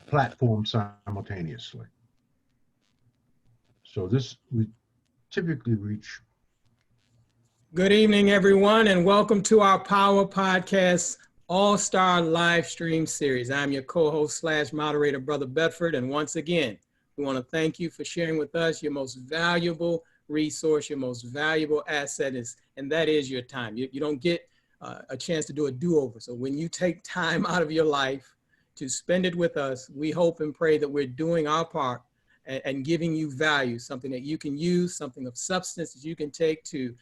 platforms simultaneously. So this we typically reach. Good evening, everyone, and welcome to our Power Podcast All-Star Live Stream Series. I'm your co-host / moderator, Brother Bedford, and once again, we want to thank you for sharing with us your most valuable resource, your most valuable asset, and that is your time. You don't get a chance to do a do-over. So when you take time out of your life to spend it with us, we hope and pray that we're doing our part and giving you value, something that you can use, something of substance that you can take to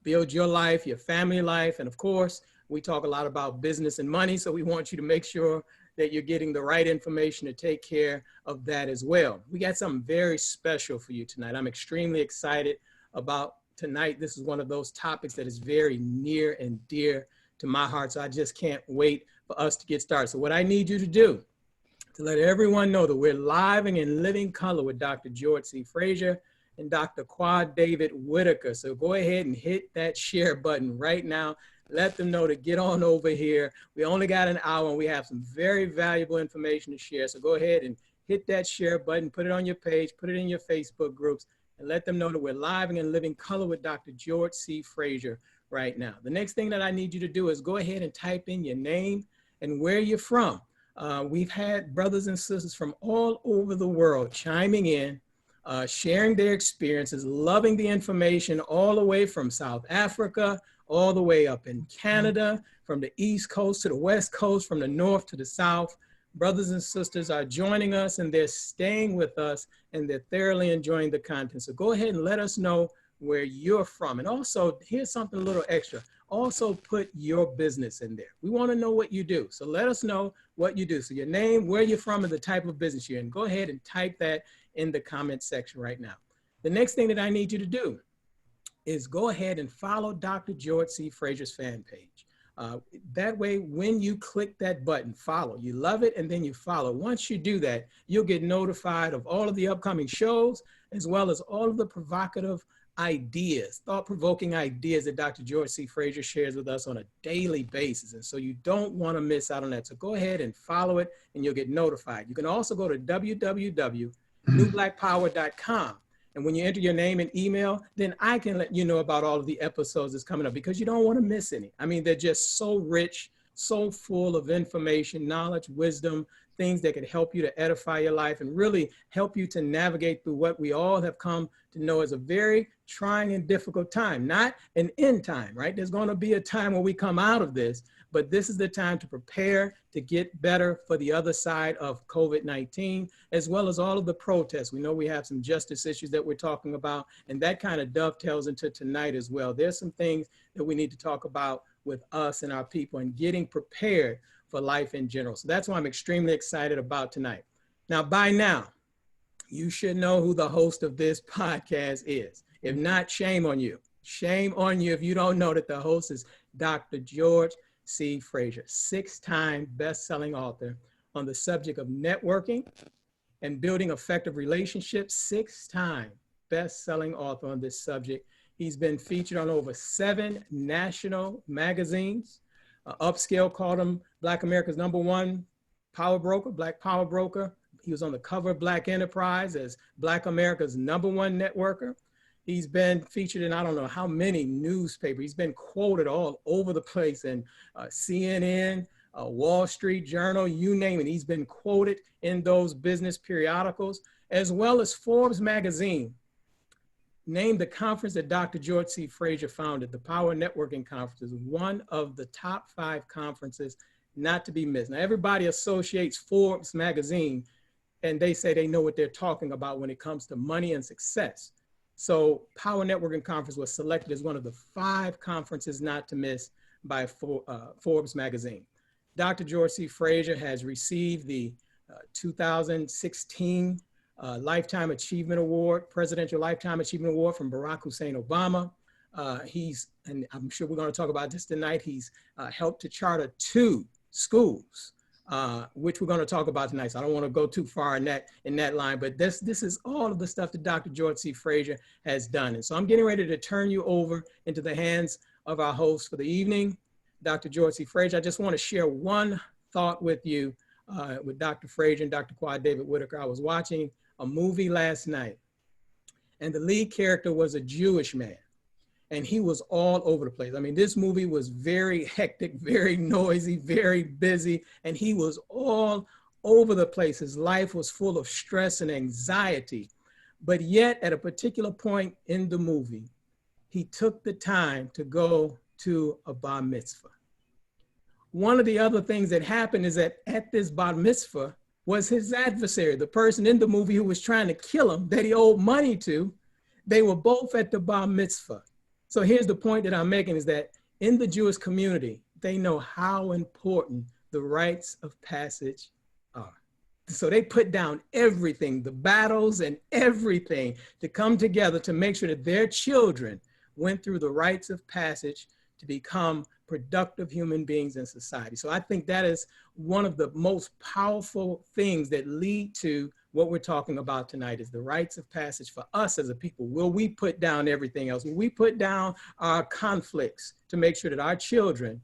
build your life, your family life. And of course, we talk a lot about business and money. So we want you to make sure that you're getting the right information to take care of that as well. We got something very special for you tonight. I'm extremely excited about tonight. This is one of those topics that is very near and dear to my heart. So I just can't wait for us to get started. So what I need you to do to let everyone know that we're live and in living color with Dr. George C. Fraser and Dr. Claude David Whittaker. So go ahead and hit that share button right now. Let them know to get on over here. We only got an hour and we have some very valuable information to share. So go ahead and hit that share button, put it on your page, put it in your Facebook groups, and let them know that we're live and in living color with Dr. George C. Fraser right now. The next thing that I need you to do is go ahead and type in your name and where you're from. We've had brothers and sisters from all over the world chiming in, sharing their experiences, loving the information all the way from South Africa, all the way up in Canada, from the East Coast to the West Coast, from the North to the South. Brothers and sisters are joining us and they're staying with us and they're thoroughly enjoying the content. So go ahead and let us know where you're from. And also, here's something a little extra. Also put your business in there. We want to know what you do. So let us know what you do. So your name, where you're from, and the type of business you're in. Go ahead and type that in the comment section right now. The next thing that I need you to do is go ahead and follow Dr. George C. Fraser's fan page. That way, when you click that button, follow, you love it, and then you follow. Once you do that, you'll get notified of all of the upcoming shows, as well as all of the provocative ideas, thought-provoking ideas that Dr. George C. Fraser shares with us on a daily basis. And so you don't want to miss out on that. So go ahead and follow it, and you'll get notified. You can also go to www.newblackpower.com. And when you enter your name and email, then I can let you know about all of the episodes that's coming up because you don't want to miss any. I mean, they're just so rich, so full of information, knowledge, wisdom, things that can help you to edify your life and really help you to navigate through what we all have come to know as a very trying and difficult time, not an end time, right? There's going to be a time when we come out of this, but this is the time to prepare to get better for the other side of COVID-19, as well as all of the protests. We know we have some justice issues that we're talking about, and that kind of dovetails into tonight as well. There's some things that we need to talk about with us and our people and getting prepared for life in general. So that's why I'm extremely excited about tonight. Now, by now, you should know who the host of this podcast is. If not, shame on you. Shame on you if you don't know that the host is Dr. George C. Fraser, 6-time best-selling author on the subject of networking and building effective relationships, 6-time best-selling author on this subject. He's been featured on over 7 national magazines. Upscale called him Black America's #1 power broker, Black Power Broker. He was on the cover of Black Enterprise as Black America's #1 networker. He's been featured in I don't know how many newspapers. He's been quoted all over the place in CNN, Wall Street Journal, you name it. He's been quoted in those business periodicals, as well as Forbes magazine named the conference that Dr. George C. Fraser founded, the Power Networking Conference, is one of the top 5 conferences not to be missed. Now, everybody associates Forbes magazine, and they say they know what they're talking about when it comes to money and success. So Power Networking Conference was selected as one of the 5 conferences not to miss by Forbes magazine. Dr. George C. Fraser has received the 2016 Lifetime Achievement Award, Presidential Lifetime Achievement Award from Barack Hussein Obama. And I'm sure we're going to talk about this tonight, he's helped to charter 2 schools, which we're going to talk about tonight. So I don't want to go too far in that line, but this is all of the stuff that Dr. George C. Fraser has done. And so I'm getting ready to turn you over into the hands of our host for the evening, Dr. George C. Fraser. I just want to share one thought with you with Dr. Fraser and Dr. Claude David Whittaker. I was watching a movie last night, and the lead character was a Jewish man, and he was all over the place. I mean, this movie was very hectic, very noisy, very busy, and he was all over the place. His life was full of stress and anxiety. But yet, at a particular point in the movie, he took the time to go to a bar mitzvah. One of the other things that happened is that at this bar mitzvah was his adversary, the person in the movie who was trying to kill him, that he owed money to. They were both at the bar mitzvah. So here's the point that I'm making, is that in the Jewish community, they know how important the rites of passage are. So they put down everything, the battles and everything, to come together to make sure that their children went through the rites of passage to become productive human beings in society. So I think that is one of the most powerful things that lead to what we're talking about tonight, is the rites of passage for us as a people. Will we put down everything else? Will we put down our conflicts to make sure that our children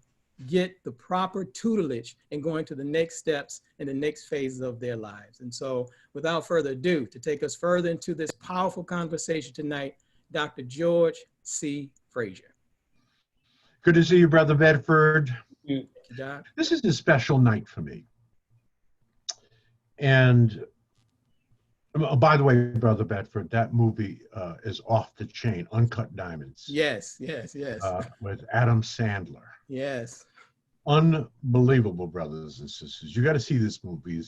get the proper tutelage and going to the next steps and the next phases of their lives? And so without further ado, to take us further into this powerful conversation tonight, Dr. George C. Fraser. Good to see you, Brother Bedford. Thank you, Doc. This is a special night for me. And by the way, Brother Bedford, that movie is off the chain, Uncut Diamonds. Yes, yes, yes. With Adam Sandler. Yes. Unbelievable, brothers and sisters. You got to see this movie.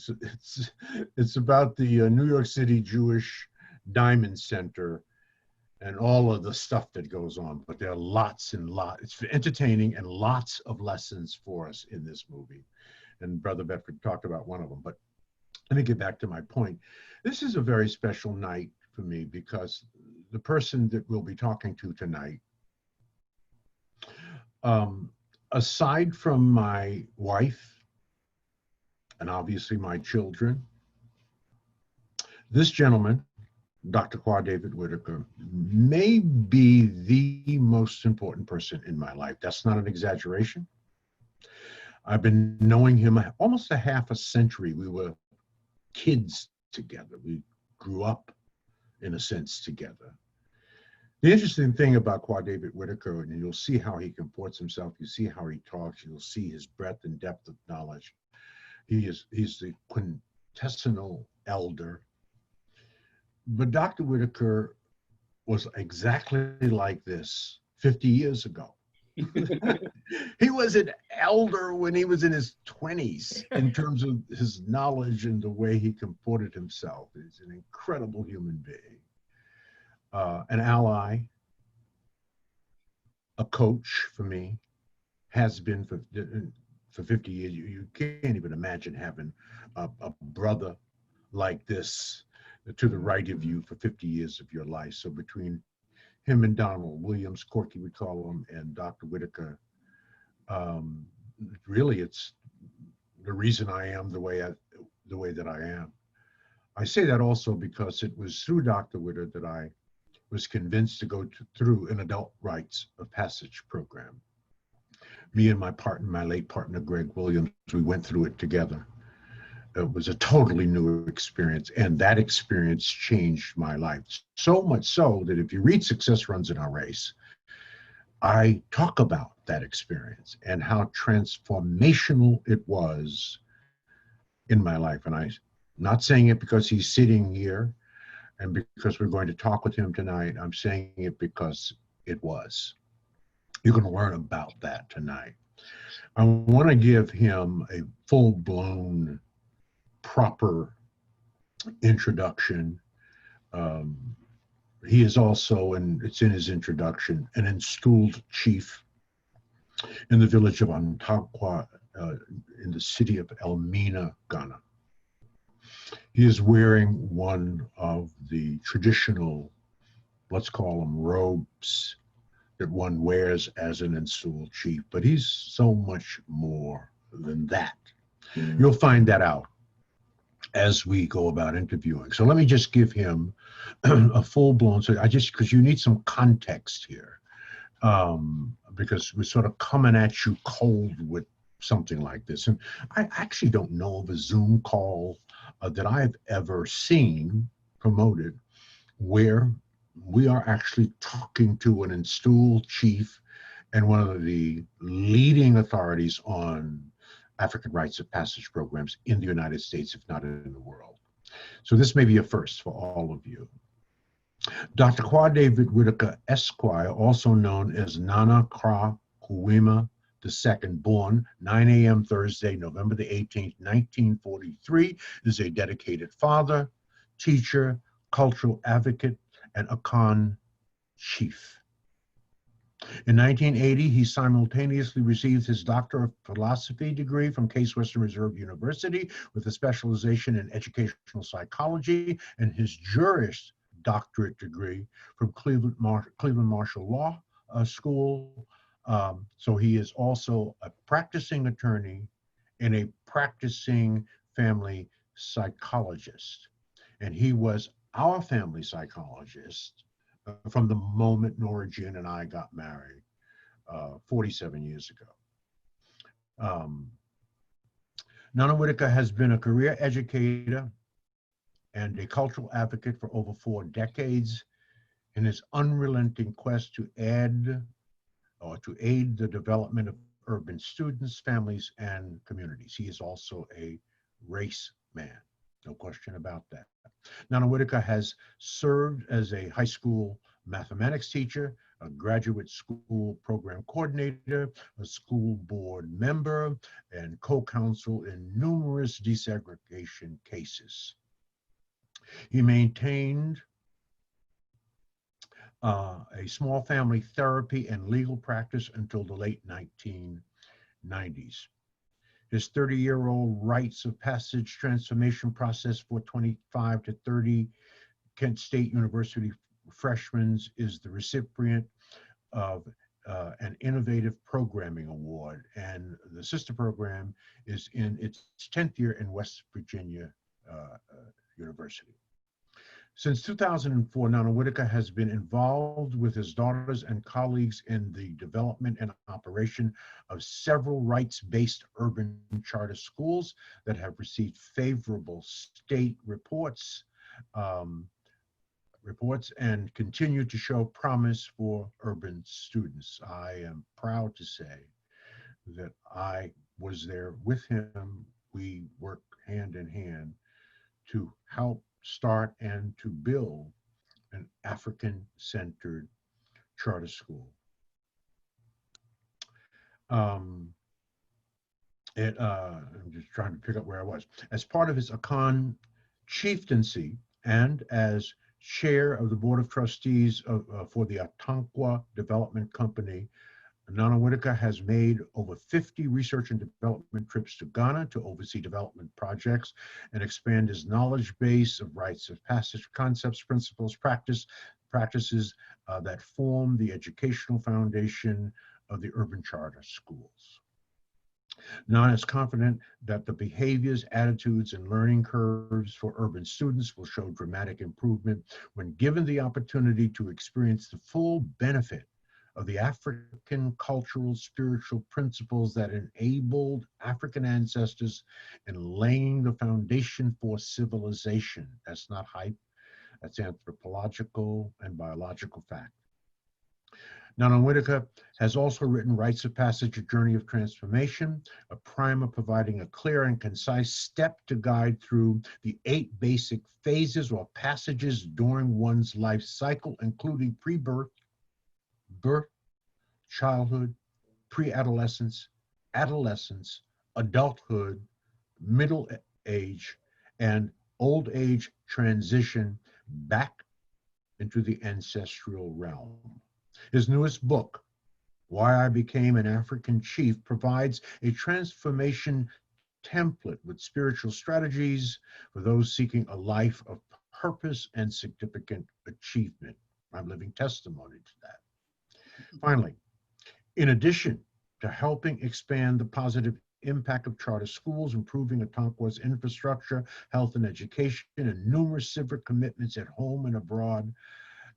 It's about the New York City Jewish Diamond Center and all of the stuff that goes on. But there are lots and lots. It's entertaining and lots of lessons for us in this movie. And Brother Bedford talked about one of them. But let me get back to my point. This is a very special night for me because the person that we'll be talking to tonight, aside from my wife and obviously my children, this gentleman, Dr. Claude David Whittaker, may be the most important person in my life. That's not an exaggeration. I've been knowing him almost a half a century. We were kids together. We grew up, in a sense, together. The interesting thing about Claude David Whittaker, and you'll see how he comports himself, you see how he talks, you'll see his breadth and depth of knowledge. He's the quintessential elder. But Dr. Whittaker was exactly like this 50 years ago. He was an elder when he was in his 20s in terms of his knowledge and the way he comported himself. He's an incredible human being, an ally, a coach for me, has been for 50 years. You can't even imagine having a brother like this to the right of you for 50 years of your life. So between him and Donald Williams, Corky we call him, and Dr. Whittaker, really it's the reason I am the way that I am. I say that also because it was through Dr. Whittaker that I was convinced to go through an adult rites of passage program. Me and my partner, my late partner, Greg Williams, we went through it together. It was a totally new experience, and that experience changed my life. So much so that if you read Success Runs in Our Race, I talk about that experience and how transformational it was in my life. And I'm not saying it because he's sitting here and because we're going to talk with him tonight. I'm saying it because it was. You're going to learn about that tonight. I want to give him a full-blown, proper introduction. He is also, and it's in his introduction, an installed chief in the village of Antaqua in the city of Elmina, Ghana. He is wearing one of the traditional, let's call them robes, that one wears as an installed chief, but he's so much more than that. You'll find that out as we go about interviewing. So let me just give him a full-blown, because you need some context here, because we're sort of coming at you cold with something like this. And I actually don't know of a Zoom call that I've ever seen promoted where we are actually talking to an installed chief and one of the leading authorities on African rites of passage programs in the United States, if not in the world. So this may be a first for all of you. Dr. Claude David Whittaker, Esquire, also known as Nana Kra Kuima II, born 9 a.m. Thursday, November the 18th, 1943, is a dedicated father, teacher, cultural advocate, and Akan chief. In 1980, he simultaneously received his Doctor of Philosophy degree from Case Western Reserve University with a specialization in educational psychology and his Juris Doctorate degree from Cleveland Marshall Law School. So he is also a practicing attorney and a practicing family psychologist. And he was our family psychologist from the moment Nora Jean and I got married 47 years ago. Nana Whittaker has been a career educator and a cultural advocate for over 4 decades in his unrelenting quest to aid the development of urban students, families, and communities. He is also a race man, no question about that. Nana Whittaker has served as a high school mathematics teacher, a graduate school program coordinator, a school board member, and co-counsel in numerous desegregation cases. He maintained a small family therapy and legal practice until the late 1990s. His 30-year-old Rites of Passage transformation process for 25 to 30 Kent State University freshmen is the recipient of an Innovative Programming Award, and the sister program is in its 10th year in West Virginia University. Since 2004, Nana Whittaker has been involved with his daughters and colleagues in the development and operation of several rights-based urban charter schools that have received favorable state reports and continue to show promise for urban students. I am proud to say that I was there with him. We worked hand in hand to help start and to build an African-centered charter school. I'm just trying to pick up where I was. As part of his Akan chieftaincy and as chair of the board of trustees for the Atankwa Development Company, Nana Whittaker has made over 50 research and development trips to Ghana to oversee development projects and expand his knowledge base of rites of passage, concepts, principles, practices that form the educational foundation of the urban charter schools. Nana is confident that the behaviors, attitudes, and learning curves for urban students will show dramatic improvement when given the opportunity to experience the full benefit of the African cultural spiritual principles that enabled African ancestors in laying the foundation for civilization. That's not hype, that's anthropological and biological fact. Nana Whittaker has also written Rites of Passage, A Journey of Transformation, a primer providing a clear and concise step to guide through the 8 basic phases or passages during one's life cycle, including pre-birth, birth, childhood, pre-adolescence, adolescence, adulthood, middle age, and old age transition back into the ancestral realm. His newest book, Why I Became an African Chief, provides a transformation template with spiritual strategies for those seeking a life of purpose and significant achievement. I'm living testimony to that. Finally, in addition to helping expand the positive impact of charter schools, improving Atankwa's infrastructure, health and education, and numerous civic commitments at home and abroad,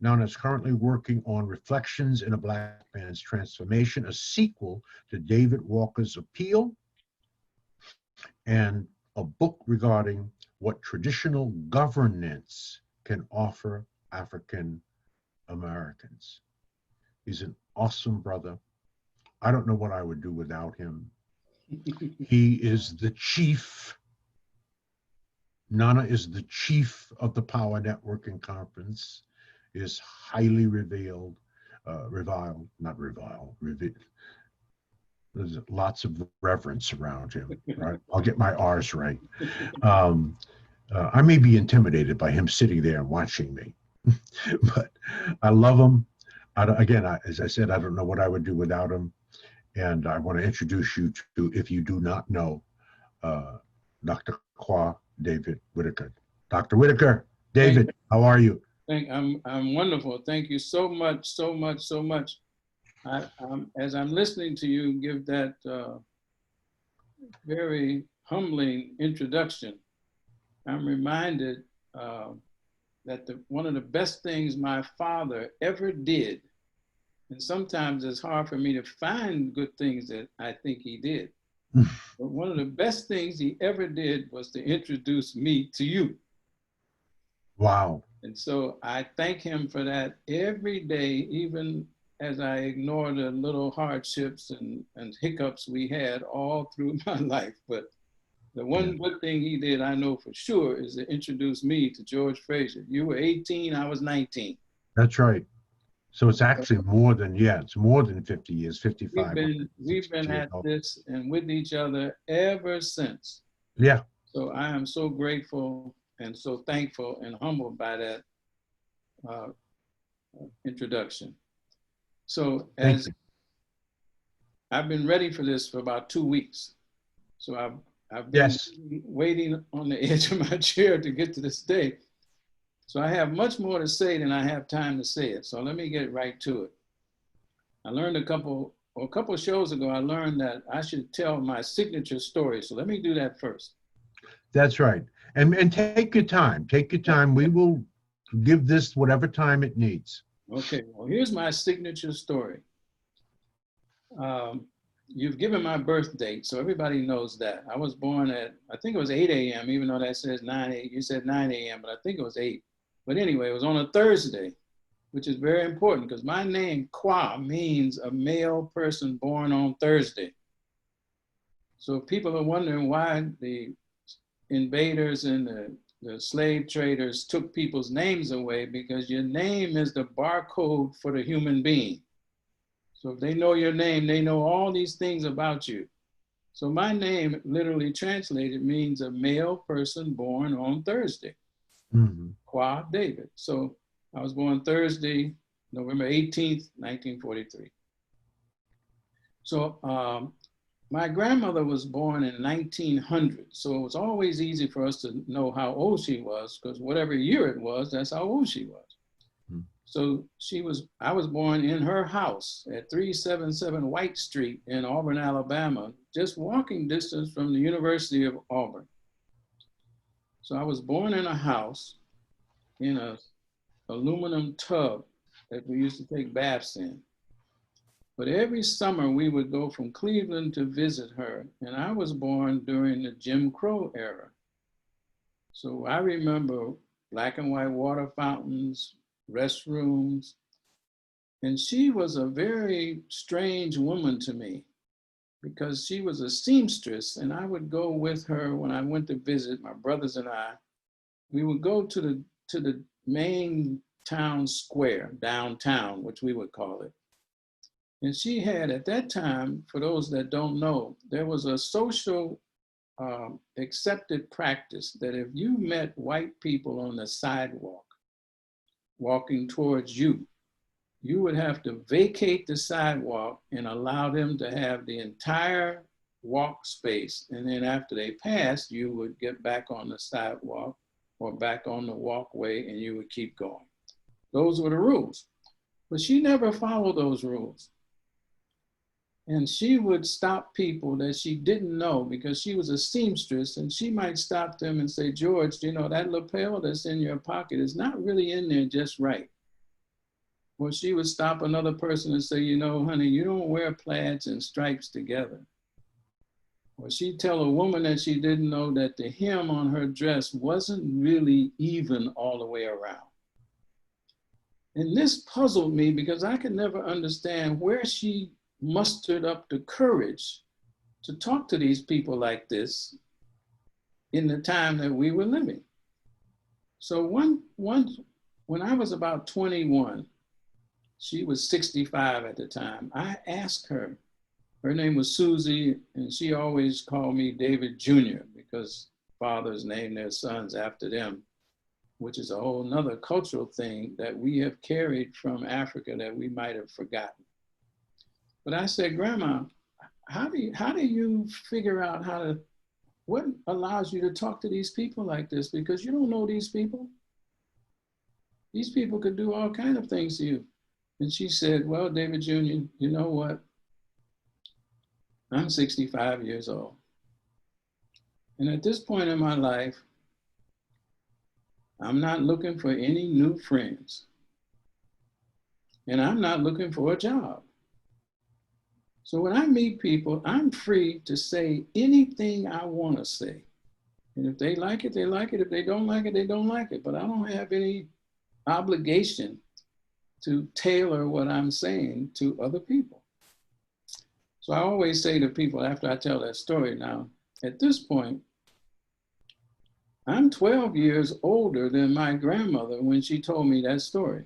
Nana is currently working on Reflections in a Black Man's Transformation, a sequel to David Walker's Appeal, and a book regarding what traditional governance can offer African Americans. He's an awesome brother. I don't know what I would do without him. He is the chief. Nana is the chief of the Power Networking Conference, is highly reviled, not reviled, there's lots of reverence around him, right? I'll get my R's right. I may be intimidated by him sitting there and watching me, but I love him. As I said, I don't know what I would do without him. And I want to introduce you to, if you do not know, Dr. Claude David Whittaker. Dr. Whittaker, David, how are you? I'm wonderful. Thank you so much, so much, so much. As I'm listening to you give that very humbling introduction, I'm reminded that one of the best things my father ever did, and sometimes it's hard for me to find good things that I think he did, but one of the best things he ever did was to introduce me to you. Wow. And so I thank him for that every day, even as I ignore the little hardships and hiccups we had all through my life. But the one good thing he did, I know for sure, is to introduce me to George Fraser. You were 18, I was 19. That's right. So it's actually more than, it's more than 50 years, 55. We've been at this and with each other ever since. Yeah. So I am so grateful and so thankful and humbled by that introduction. So as I've been ready for this for about 2 weeks. So I've been waiting on the edge of my chair to get to this day. So I have much more to say than I have time to say it. So let me get right to it. I learned a couple of shows ago, I learned that I should tell my signature story. So let me do that first. That's right. And take your time. Take your time. We will give this whatever time it needs. Okay. Well, here's my signature story. You've given my birth date, so everybody knows that. I was born at, I think it was 8 a.m., even though that says 9 a.m. You said 9 a.m., but I think it was 8. But anyway, it was on a Thursday, which is very important because my name, Kwa, means a male person born on Thursday. So people are wondering why the invaders and the slave traders took people's names away, because your name is the barcode for the human being. So if they know your name, they know all these things about you. So my name, literally translated, means a male person born on Thursday. Qua David. So I was born Thursday, November 18th, 1943. So my grandmother was born in 1900. So it was always easy for us to know how old she was, because whatever year it was, that's how old she was. So I was born in her house at 377 White Street in Auburn, Alabama, just walking distance from the University of Auburn. So I was born in a house in an aluminum tub that we used to take baths in. But every summer we would go from Cleveland to visit her, and I was born during the Jim Crow era. So I remember black and white water fountains, restrooms, and she was a very strange woman to me because she was a seamstress, and I would go with her when I went to visit, my brothers and I. We would go to the main town square, downtown, which we would call it. And she had, at that time, for those that don't know, there was a social accepted practice that if you met white people on the sidewalk, walking towards you, you would have to vacate the sidewalk and allow them to have the entire walk space. And then after they passed, you would get back on the sidewalk or back on the walkway and you would keep going. Those were the rules. But she never followed those rules. And she would stop people that she didn't know because she was a seamstress, and she might stop them and say, George, you know, that lapel that's in your pocket is not really in there just right. Or she would stop another person and say, you know, honey, you don't wear plaids and stripes together. Or she'd tell a woman that she didn't know that the hem on her dress wasn't really even all the way around. And this puzzled me because I could never understand where she mustered up the courage to talk to these people like this in the time that we were living. So when I was about 21, she was 65 at the time, I asked her, her name was Susie, and she always called me David Jr. because fathers named their sons after them, which is a whole nother cultural thing that we have carried from Africa that we might have forgotten. But I said, Grandma, how do you figure out what allows you to talk to these people like this? Because you don't know these people. These people could do all kinds of things to you. And she said, well, David Jr., you know what? I'm 65 years old. And at this point in my life, I'm not looking for any new friends. And I'm not looking for a job. So when I meet people, I'm free to say anything I want to say. And if they like it, they like it. If they don't like it, they don't like it. But I don't have any obligation to tailor what I'm saying to other people. So I always say to people after I tell that story now, at this point, I'm 12 years older than my grandmother when she told me that story.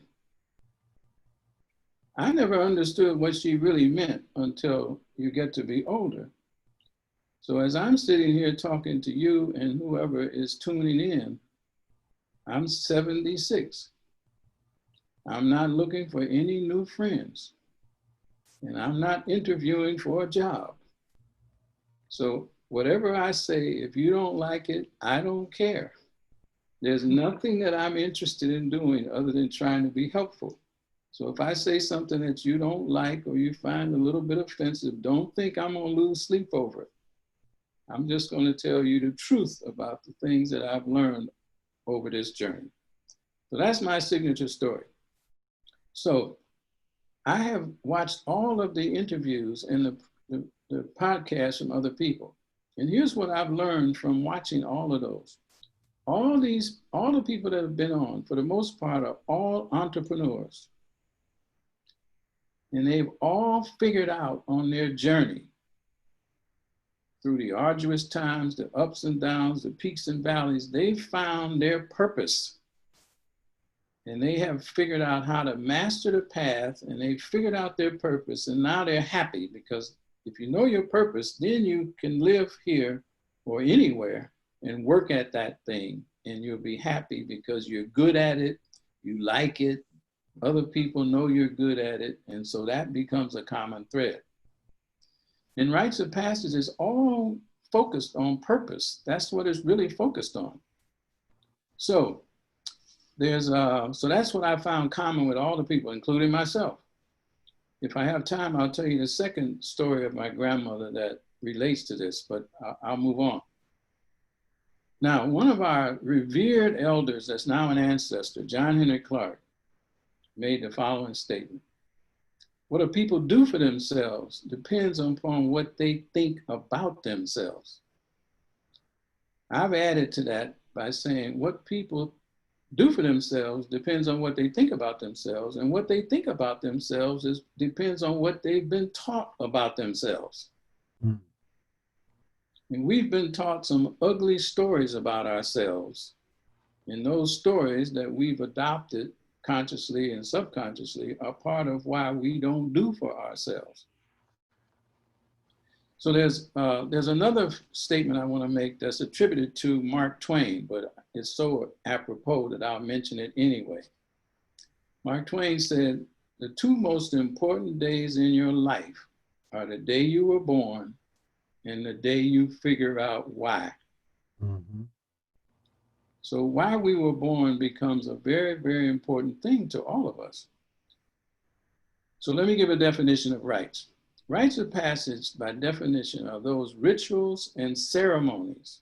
I never understood what she really meant until you get to be older. So as I'm sitting here talking to you and whoever is tuning in, I'm 76. I'm not looking for any new friends. And I'm not interviewing for a job. So whatever I say, if you don't like it, I don't care. There's nothing that I'm interested in doing other than trying to be helpful. So if I say something that you don't like or you find a little bit offensive, don't think I'm gonna lose sleep over it. I'm just gonna tell you the truth about the things that I've learned over this journey. So that's my signature story. So I have watched all of the interviews and the podcasts from other people. And here's what I've learned from watching all of those. All the people that have been on, for the most part, are all entrepreneurs. And they've all figured out on their journey through the arduous times, the ups and downs, the peaks and valleys, they found their purpose. And they have figured out how to master the path, and they've figured out their purpose, and now they're happy, because if you know your purpose, then you can live here or anywhere and work at that thing, and you'll be happy because you're good at it, you like it, other people know you're good at it, and so that becomes a common thread. And Rites of Passage is all focused on purpose. That's what it's really focused on. So that's what I found common with all the people, including myself. If I have time, I'll tell you the second story of my grandmother that relates to this, but I'll move on. Now, one of our revered elders that's now an ancestor, John Henry Clark, made the following statement. What a people do for themselves depends upon what they think about themselves. I've added to that by saying what people do for themselves depends on what they think about themselves, and what they think about themselves depends on what they've been taught about themselves. Mm. And we've been taught some ugly stories about ourselves, and those stories that we've adopted consciously and subconsciously are part of why we don't do for ourselves. So there's another statement I want to make that's attributed to Mark Twain, but it's so apropos that I'll mention it anyway. Mark Twain said, the two most important days in your life are the day you were born and the day you figure out why. Mm-hmm. So why we were born becomes a very, very important thing to all of us. So let me give a definition of rites. Rites of passage, by definition, are those rituals and ceremonies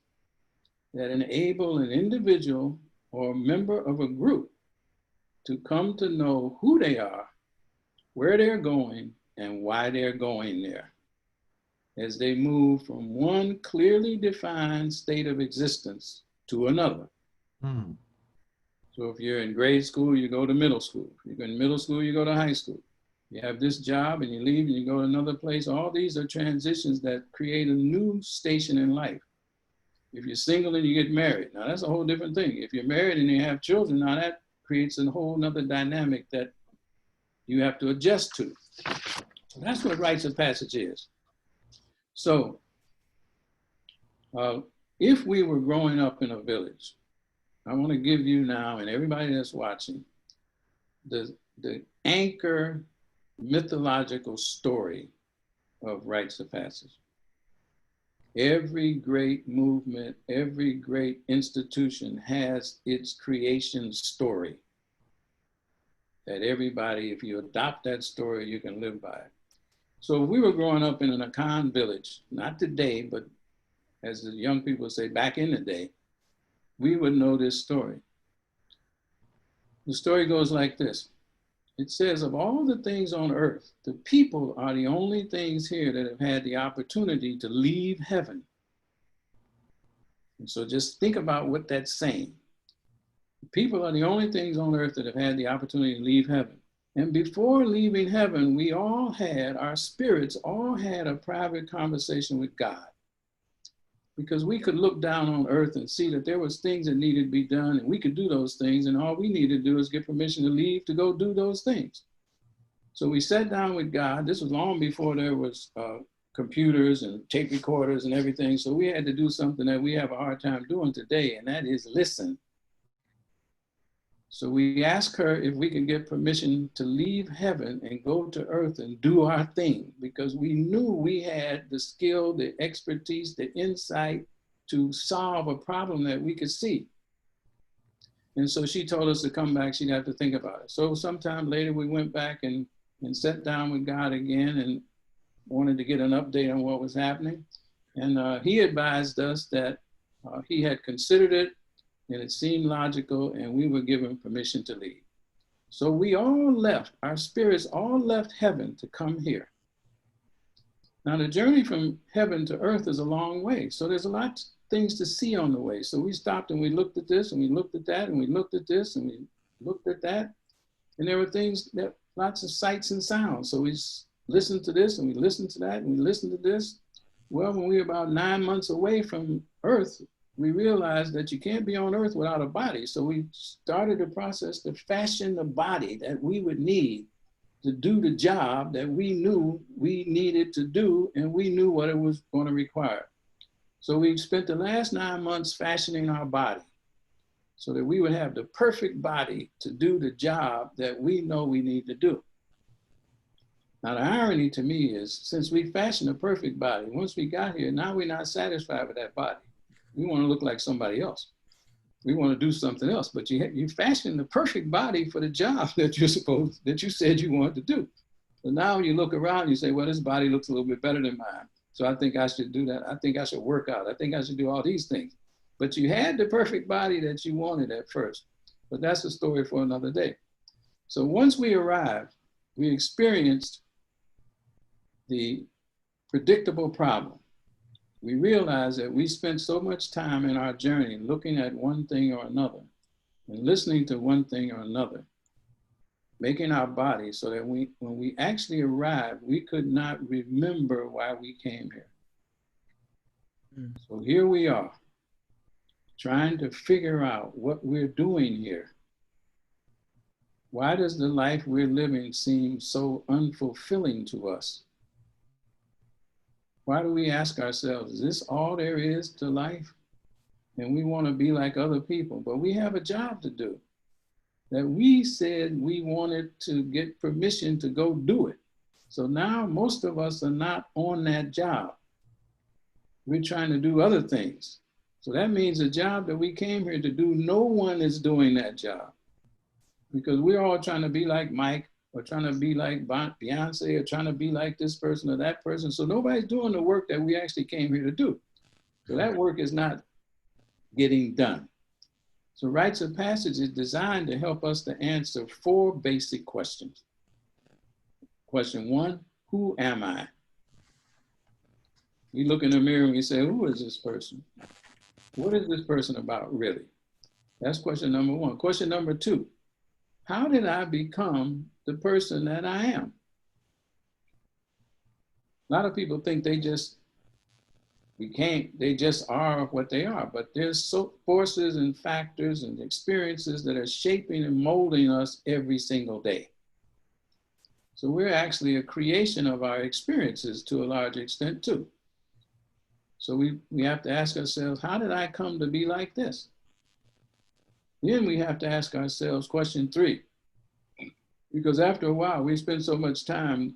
that enable an individual or a member of a group to come to know who they are, where they're going, and why they're going there. as they move from one clearly defined state of existence to another. Hmm. So if you're in grade school, you go to middle school. If you're in middle school, you go to high school. You have this job and you leave and you go to another place. All these are transitions that create a new station in life. If you're single and you get married, now that's a whole different thing. If you're married and you have children, now that creates a whole nother dynamic that you have to adjust to. So that's what rites of passage is. So if we were growing up in a village, I want to give you now and everybody that's watching the anchor mythological story of rites of passage. Every great movement, every great institution has its creation story that everybody, if you adopt that story, you can live by it. So if we were growing up in an Akan village, not today, but as the young people say, back in the day, we would know this story. The story goes like this. It says, of all the things on earth, the people are the only things here that have had the opportunity to leave heaven. And so just think about what that's saying. People are the only things on earth that have had the opportunity to leave heaven. And before leaving heaven, we all had, our spirits all had a private conversation with God. Because we could look down on earth and see that there was things that needed to be done and we could do those things, and all we needed to do is get permission to leave to go do those things. So we sat down with God. This was long before there was computers and tape recorders and everything. So we had to do something that we have a hard time doing today, and that is listen. So we asked her if we could get permission to leave heaven and go to earth and do our thing, because we knew we had the skill, the expertise, the insight to solve a problem that we could see. And so she told us to come back, she'd have to think about it. So sometime later we went back and sat down with God again and wanted to get an update on what was happening. And he advised us that he had considered it, and it seemed logical, and we were given permission to leave. So we all left, our spirits all left heaven to come here. Now the journey from heaven to earth is a long way. So there's a lot of things to see on the way. So we stopped and we looked at this and we looked at that and we looked at this and we looked at that. And there were things that, lots of sights and sounds. So we listened to this and we listened to that and we listened to this. Well, when we were about 9 months away from earth, we realized that you can't be on earth without a body. So we started the process to fashion the body that we would need to do the job that we knew we needed to do, and we knew what it was going to require. So we spent the last 9 months fashioning our body so that we would have the perfect body to do the job that we know we need to do. Now the irony to me is, since we fashioned a perfect body, once we got here, now we're not satisfied with that body. We want to look like somebody else. We want to do something else, but you fashioned the perfect body for the job that you said you wanted to do. So now you look around, you say, well, this body looks a little bit better than mine. So I think I should do that. I think I should work out. I think I should do all these things. But you had the perfect body that you wanted at first, but that's a story for another day. So once we arrived, we experienced the predictable problem. We realized that we spent so much time in our journey looking at one thing or another and listening to one thing or another, making our body so that when we actually arrived, we could not remember why we came here. So here we are, trying to figure out what we're doing here. Why does the life we're living seem so unfulfilling to us? Why do we ask ourselves, is this all there is to life? And we want to be like other people, but we have a job to do that we said we wanted to get permission to go do it. So now most of us are not on that job. We're trying to do other things. So that means the job that we came here to do, no one is doing that job, because we're all trying to be like Mike, or trying to be like Beyonce, or trying to be like this person or that person. So nobody's doing the work that we actually came here to do. So that work is not getting done. So Rites of Passage is designed to help us to answer 4 basic questions. Question 1, who am I? We look in the mirror and we say, who is this person? What is this person about really? That's question number one. Question number two, how did I become the person that I am? A lot of people think they just are what they are, but there's so forces and factors and experiences that are shaping and molding us every single day. So we're actually a creation of our experiences to a large extent too. So we have to ask ourselves, how did I come to be like this? Then we have to ask ourselves question three, because after a while we spend so much time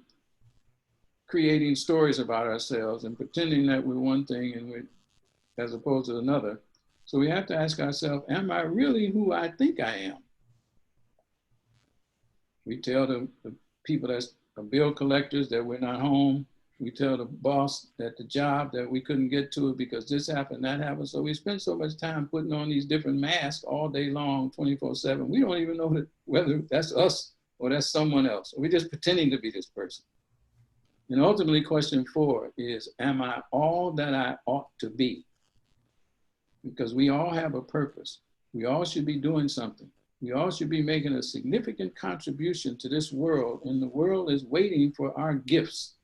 creating stories about ourselves and pretending that we're one thing and we're as opposed to another. So we have to ask ourselves, am I really who I think I am? We tell the people that's bill collectors that we're not home. We tell the boss at the job that we couldn't get to it because this happened, that happened. So we spend so much time putting on these different masks all day long, 24/7. We don't even know whether that's us or that's someone else. We're just pretending to be this person. And ultimately, question four is, am I all that I ought to be? Because we all have a purpose. We all should be doing something. We all should be making a significant contribution to this world, and the world is waiting for our gifts.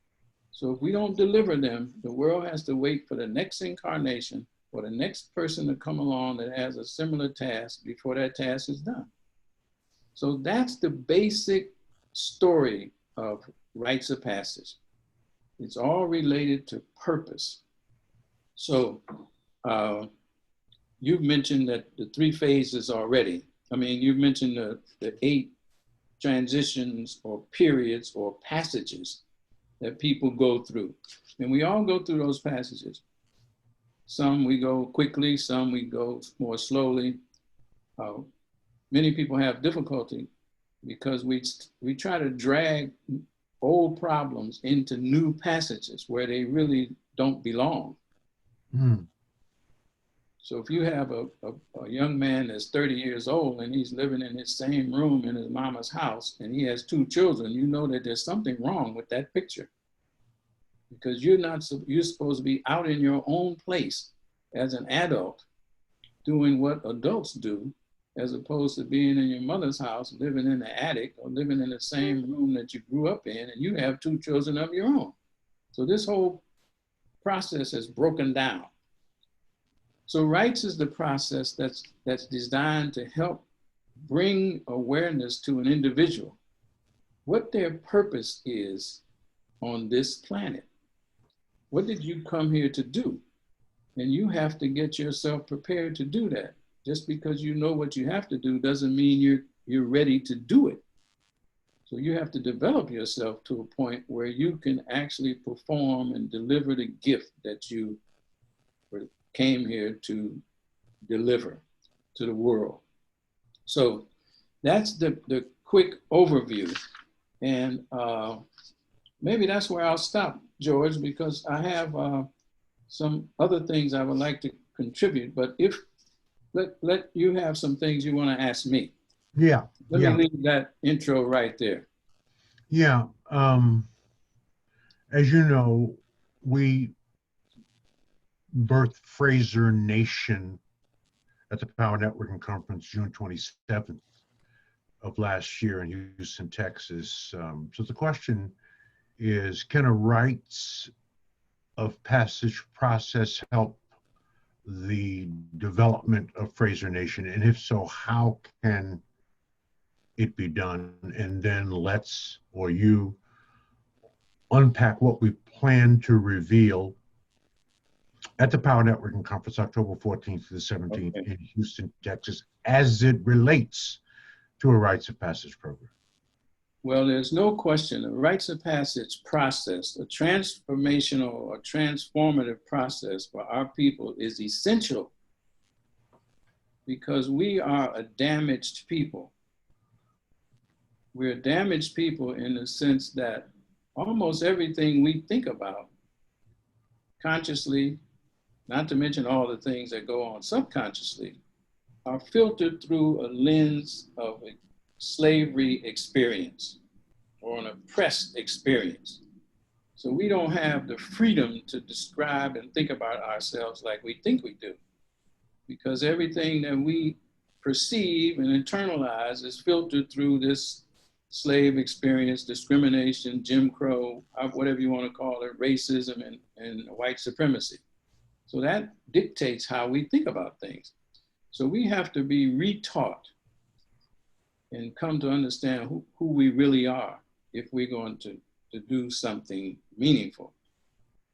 So if we don't deliver them, the world has to wait for the next incarnation or the next person to come along that has a similar task before that task is done. So that's the basic story of Rites of Passage. It's all related to purpose. So you've mentioned that the 3 phases already. I mean, you've mentioned the 8 transitions or periods or passages that people go through. And we all go through those passages. Some we go quickly, some we go more slowly. Many people have difficulty because we try to drag old problems into new passages where they really don't belong. Mm. So if you have a young man that's 30 years old and he's living in his same room in his mama's house and he has 2 children, you know that there's something wrong with that picture. Because you're supposed to be out in your own place as an adult doing what adults do, as opposed to being in your mother's house, living in the attic or living in the same room that you grew up in, and you have 2 children of your own. So this whole process is broken down. So rites is the process that's designed to help bring awareness to an individual, what their purpose is on this planet. What did you come here to do? And you have to get yourself prepared to do that. Just because you know what you have to do doesn't mean you're ready to do it. So you have to develop yourself to a point where you can actually perform and deliver the gift that you came here to deliver to the world. So that's the quick overview. And maybe that's where I'll stop, George, because I have some other things I would like to contribute, but if let you have some things you want to ask me. Yeah. Let me leave that intro right there. Yeah. As you know, we birthed Fraser Nation at the Power Networking Conference, June 27th of last year in Houston, Texas. So the question is, can a rites of passage process help the development of Fraser Nation? And if so, how can it be done? And then let's, or you, unpack what we plan to reveal at the Power Networking Conference, October 14th to the 17th in Houston, Texas, as it relates to a Rites of Passage program. Well, there's no question. The Rites of Passage process, a transformational or transformative process for our people is essential because we are a damaged people. We're a damaged people in the sense that almost everything we think about consciously, not to mention all the things that go on subconsciously, are filtered through a lens of a slavery experience or an oppressed experience. So we don't have the freedom to describe and think about ourselves like we think we do, because everything that we perceive and internalize is filtered through this slave experience, discrimination, Jim Crow, whatever you want to call it, racism and white supremacy. So that dictates how we think about things. So we have to be retaught and come to understand who we really are if we're going to do something meaningful.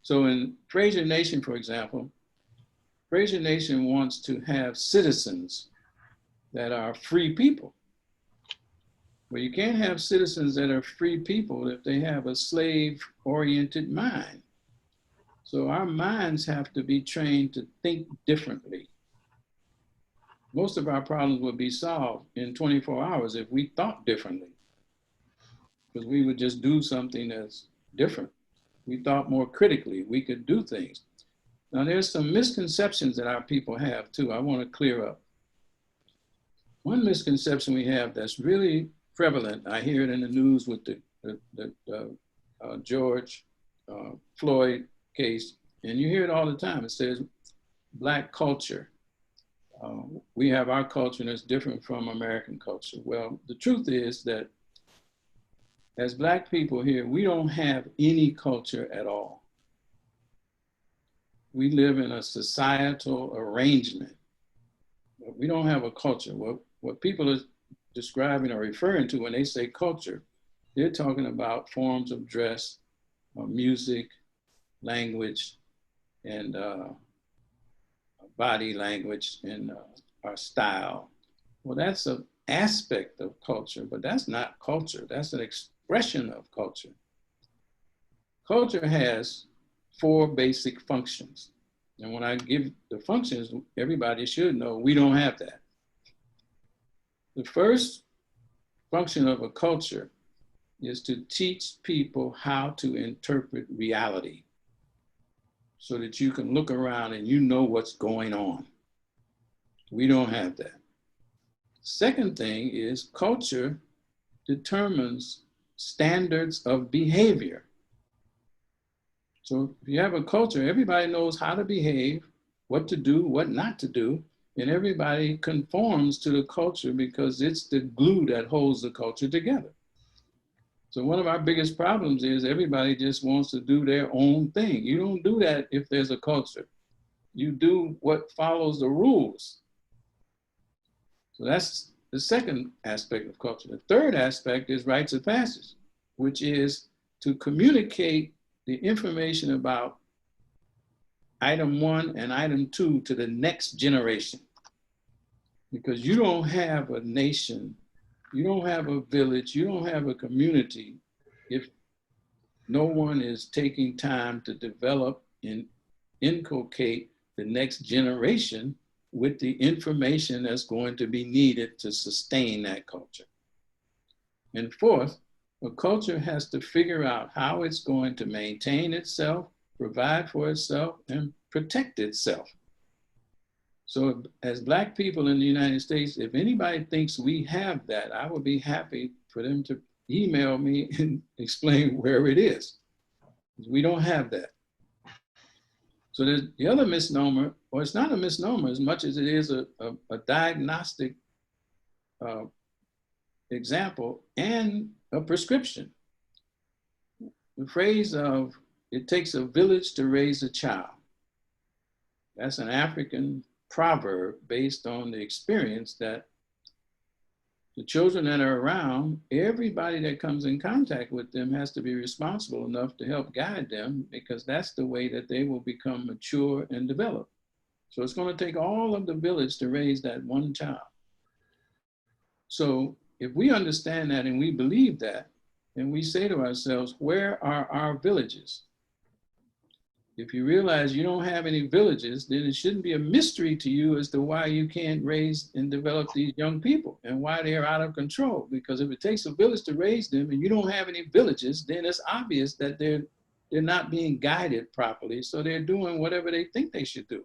So in Fraser Nation, for example, Fraser Nation wants to have citizens that are free people. Well, you can't have citizens that are free people if they have a slave-oriented mind. So our minds have to be trained to think differently. Most of our problems would be solved in 24 hours if we thought differently, because we would just do something that's different. We thought more critically, we could do things. Now there's some misconceptions that our people have too, I want to clear up. One misconception we have that's really prevalent, I hear it in the news with the George Floyd case, and you hear it all the time. It says Black culture. We have our culture and it's different from American culture. Well, the truth is that as Black people here, we don't have any culture at all. We live in a societal arrangement. We don't have a culture. What people are describing or referring to when they say culture, they're talking about forms of dress, music, language, and body language, and our style. Well, that's an aspect of culture, but that's not culture. That's an expression of culture. Culture has 4 basic functions. And when I give the functions, everybody should know we don't have that. The first function of a culture is to teach people how to interpret reality so that you can look around and you know what's going on. We don't have that. Second thing is culture determines standards of behavior. So if you have a culture, everybody knows how to behave, what to do, what not to do, and everybody conforms to the culture because it's the glue that holds the culture together. So one of our biggest problems is everybody just wants to do their own thing. You don't do that if there's a culture. You do what follows the rules. So that's the second aspect of culture. The third aspect is rites of passage, which is to communicate the information about item 1 and item 2 to the next generation. Because you don't have a nation, you don't have a village, you don't have a community if no one is taking time to develop and inculcate the next generation with the information that's going to be needed to sustain that culture. And fourth, a culture has to figure out how it's going to maintain itself, provide for itself, and protect itself. So as Black people in the United States, if anybody thinks we have that, I would be happy for them to email me and explain where it is. We don't have that. So there's the other misnomer, or it's not a misnomer as much as it is a diagnostic example and a prescription. The phrase of, it takes a village to raise a child. That's an African proverb based on the experience that the children that are around, everybody that comes in contact with them has to be responsible enough to help guide them, because that's the way that they will become mature and develop. So it's going to take all of the village to raise that one child. So if we understand that and we believe that, and we say to ourselves, where are our villages? If you realize you don't have any villages, then it shouldn't be a mystery to you as to why you can't raise and develop these young people and why they're out of control. Because if it takes a village to raise them and you don't have any villages, then it's obvious that they're not being guided properly. So they're doing whatever they think they should do.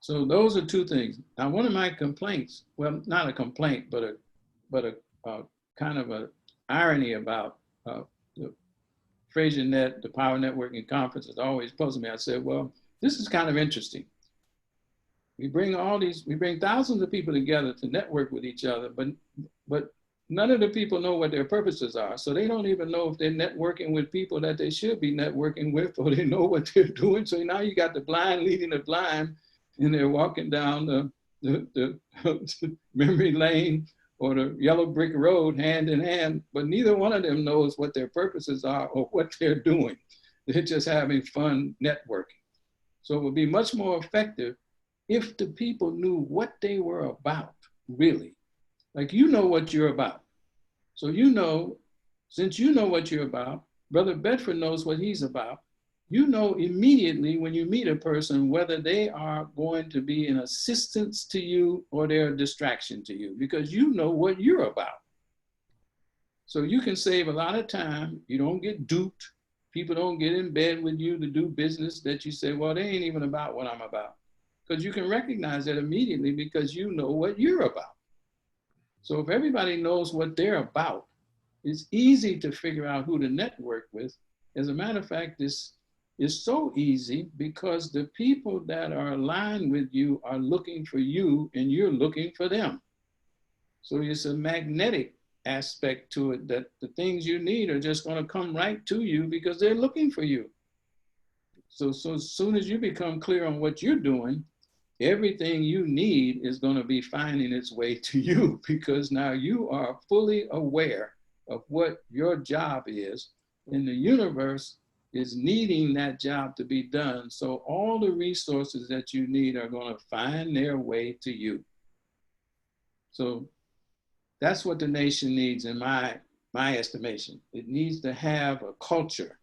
So those are 2 things. Now, one of my complaints, well, not a complaint, but a kind of a irony about the Fraser Net, the Power Networking Conference, has always puzzled me. I said, well, this is kind of interesting. We bring thousands of people together to network with each other, but none of the people know what their purposes are. So they don't even know if they're networking with people that they should be networking with, or they know what they're doing. So now you got the blind leading the blind, and they're walking down the memory lane or the yellow brick road hand in hand, but neither one of them knows what their purposes are or what they're doing. They're just having fun networking. So it would be much more effective if the people knew what they were about, really. Like, you know what you're about. So since you know what you're about, Brother Bedford knows what he's about. You know immediately when you meet a person whether they are going to be an assistance to you or they're a distraction to you, because you know what you're about. So you can save a lot of time. You don't get duped. People don't get in bed with you to do business that you say, well, they ain't even about what I'm about. Because you can recognize that immediately because you know what you're about. So if everybody knows what they're about, it's easy to figure out who to network with. As a matter of fact, this is so easy because the people that are aligned with you are looking for you and you're looking for them. So it's a magnetic aspect to it, that the things you need are just going to come right to you because they're looking for you. So as soon as you become clear on what you're doing, everything you need is going to be finding its way to you, because now you are fully aware of what your job is, and the universe is needing that job to be done. So all the resources that you need are going to find their way to you. So that's what the nation needs, in my estimation. It needs to have a culture,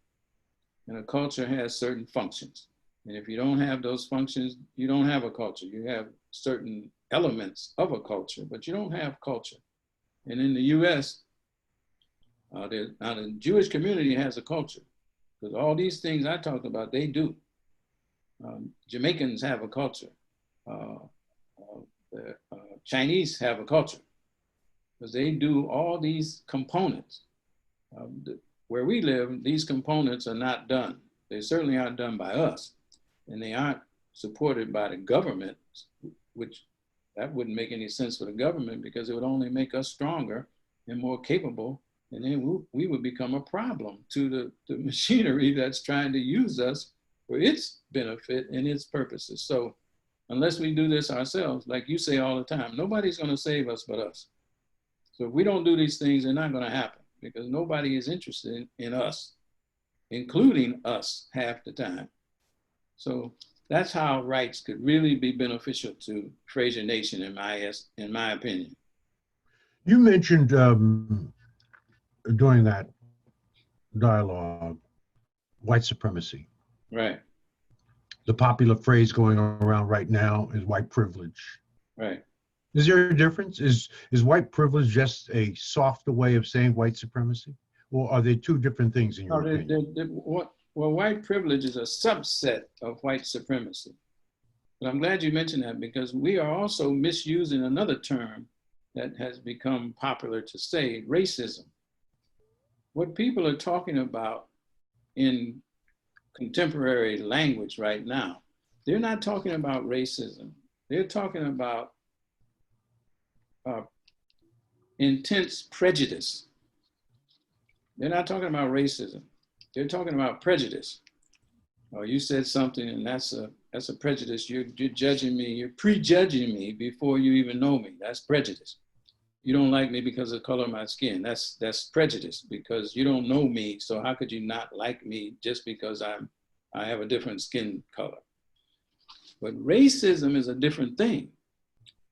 and a culture has certain functions. And if you don't have those functions, you don't have a culture. You have certain elements of a culture, but you don't have culture. And in the US, the Jewish community has a culture, because all these things I talked about, they do. Jamaicans have a culture. The Chinese have a culture, because they do all these components. Where we live, these components are not done. They certainly aren't done by us. And they aren't supported by the government, which that wouldn't make any sense for the government, because it would only make us stronger and more capable. And then we would become a problem to the machinery that's trying to use us for its benefit and its purposes. So unless we do this ourselves, like you say all the time, nobody's going to save us but us. So if we don't do these things, they're not going to happen, because nobody is interested in us, including us half the time. So that's how rights could really be beneficial to Fraser Nation, in my opinion. You mentioned during that dialogue, white supremacy. Right. The popular phrase going around right now is white privilege. Right. Is there a difference? Is white privilege just a softer way of saying white supremacy? Or are they two different things in your opinion? Well, white privilege is a subset of white supremacy. But I'm glad you mentioned that, because we are also misusing another term that has become popular to say, racism. What people are talking about in contemporary language right now, they're not talking about racism. They're talking about intense prejudice. They're not talking about racism. They're talking about prejudice. Oh, you said something, and that's a prejudice. You're judging me. You're prejudging me before you even know me. That's prejudice. You don't like me because of the color of my skin. That's prejudice, because you don't know me. So how could you not like me just because I have a different skin color? But racism is a different thing.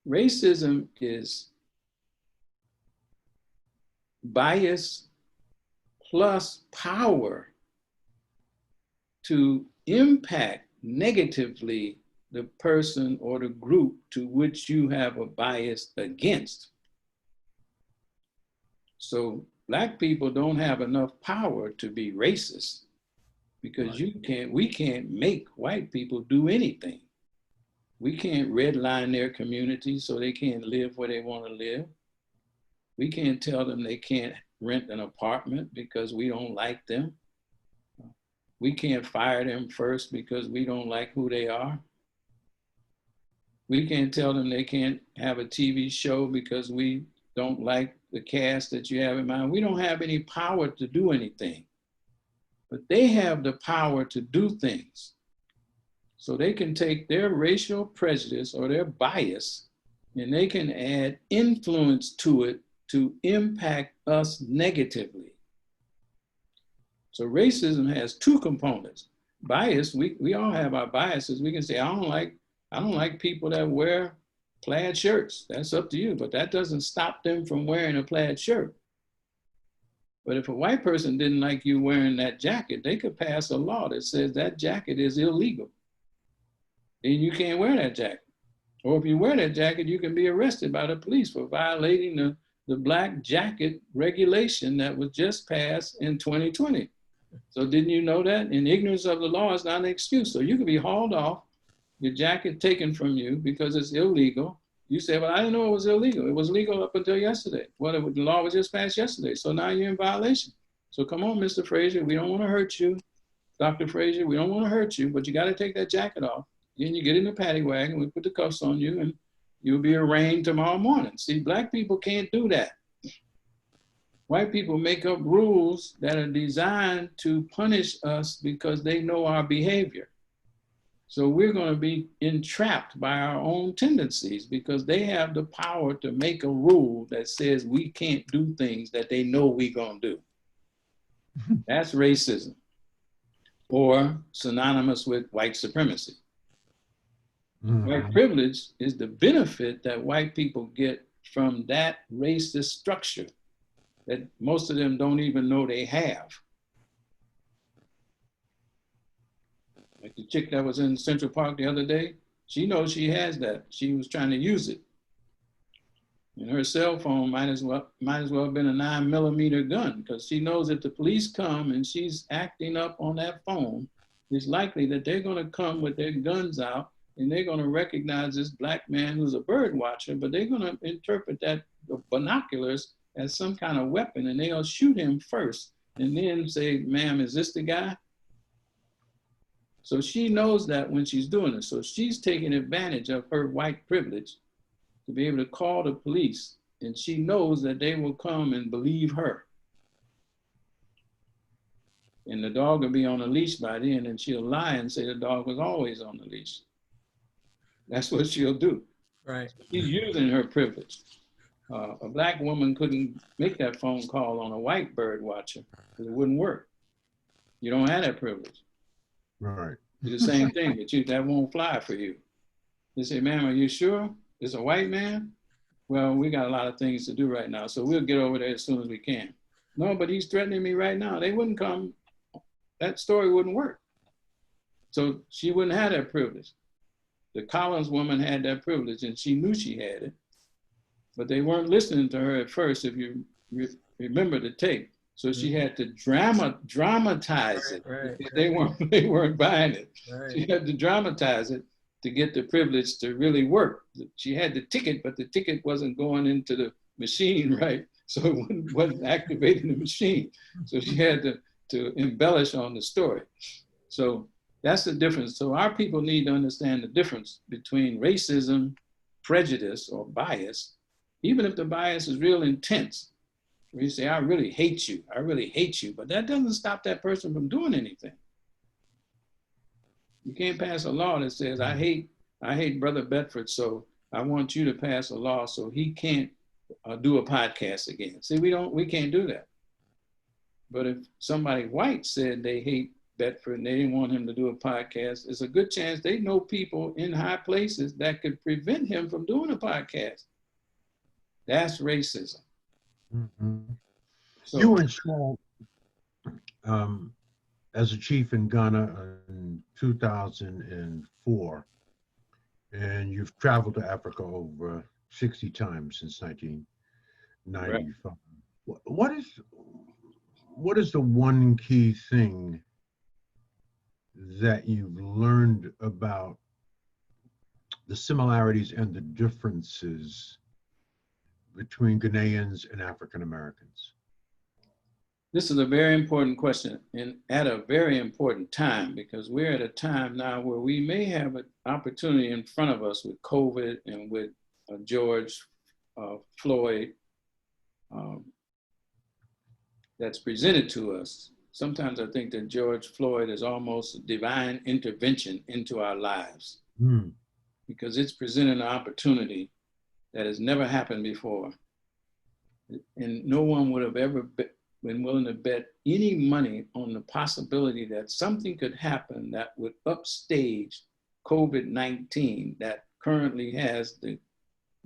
Racism is bias plus power to impact negatively the person or the group to which you have a bias against. So Black people don't have enough power to be racist, because we can't make white people do anything. We can't redline their community so they can't live where they want to live. We can't tell them they can't rent an apartment because we don't like them. we can't fire them first because we don't like who they are. We can't tell them they can't have a TV show because we don't like the cast that you have in mind. We don't have any power to do anything, but they have the power to do things. So they can take their racial prejudice or their bias and they can add influence to it to impact us negatively. So racism has two components. Bias, we all have our biases. We can say, I don't like people that wear plaid shirts. That's up to you, but that doesn't stop them from wearing a plaid shirt. But if a white person didn't like you wearing that jacket, they could pass a law that says that jacket is illegal. Then you can't wear that jacket. Or if you wear that jacket, you can be arrested by the police for violating the black jacket regulation that was just passed in 2020. So didn't you know that? And ignorance of the law is not an excuse. So you can be hauled off, your jacket taken from you because it's illegal. You say, well, I didn't know it was illegal. It was legal up until yesterday. Well, the law was just passed yesterday. So now you're in violation. So come on, Mr. Fraser, we don't want to hurt you. Dr. Fraser, we don't want to hurt you, but you got to take that jacket off. Then you get in the paddy wagon, we put the cuffs on you, and you'll be arraigned tomorrow morning. See, black people can't do that. White people make up rules that are designed to punish us because they know our behavior. So we're going to be entrapped by our own tendencies because they have the power to make a rule that says we can't do things that they know we're going to do. That's racism, or synonymous with white supremacy. Mm-hmm. White privilege is the benefit that white people get from that racist structure that most of them don't even know they have. Like the chick that was in Central Park the other day, she knows she has that. She was trying to use it. And her cell phone might as well have been a 9mm gun, because she knows if the police come and she's acting up on that phone, it's likely that they're going to come with their guns out and they're going to recognize this black man who's a bird watcher, but they're going to interpret that binoculars as some kind of weapon, and they'll shoot him first and then say, ma'am, is this the guy? So she knows that when she's doing it. So she's taking advantage of her white privilege to be able to call the police, and she knows that they will come and believe her. And the dog will be on a leash by then, and she'll lie and say the dog was always on the leash. That's what she'll do. Right. She's using her privilege. A black woman couldn't make that phone call on a white bird watcher because it wouldn't work. You don't have that privilege. Right. It's the same thing, but that won't fly for you. They say, ma'am, are you sure it's a white man? Well, we got a lot of things to do right now, so we'll get over there as soon as we can. No, but he's threatening me right now. They wouldn't come. That story wouldn't work. So she wouldn't have that privilege. The Collins woman had that privilege, and she knew she had it, but they weren't listening to her at first, if you remember the tape. So she had to dramatize it. Right. They weren't buying it. Right. She had to dramatize it to get the privilege to really work. She had the ticket, but the ticket wasn't going into the machine, right? So it wasn't activating the machine. So she had to embellish on the story. So that's the difference. So our people need to understand the difference between racism, prejudice, or bias, even if the bias is real intense. Where you say, I really hate you, but that doesn't stop that person from doing anything. You can't pass a law that says, I hate Brother Bedford, so I want you to pass a law so he can't do a podcast again. See, we can't do that. But if somebody white said they hate Bedford and they didn't want him to do a podcast, it's a good chance they know people in high places that could prevent him from doing a podcast. That's racism. Mm-hmm. So, you were installed as a chief in Ghana in 2004, and you've traveled to Africa over 60 times since 1995. Right. What is the one key thing that you've learned about the similarities and the differences between Ghanaians and African Americans? This is a very important question, and at a very important time, because we're at a time now where we may have an opportunity in front of us with COVID and with George Floyd that's presented to us. Sometimes I think that George Floyd is almost a divine intervention into our lives, because it's presented an opportunity that has never happened before. And no one would have ever been willing to bet any money on the possibility that something could happen that would upstage COVID-19 that currently has the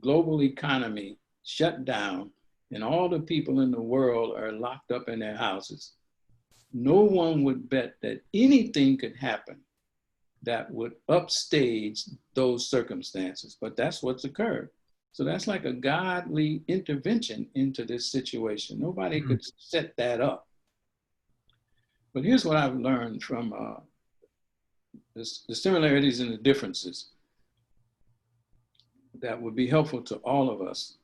global economy shut down and all the people in the world are locked up in their houses. No one would bet that anything could happen that would upstage those circumstances, but that's what's occurred. So that's like a godly intervention into this situation. Nobody could set that up. But here's what I've learned from the similarities and the differences that would be helpful to all of us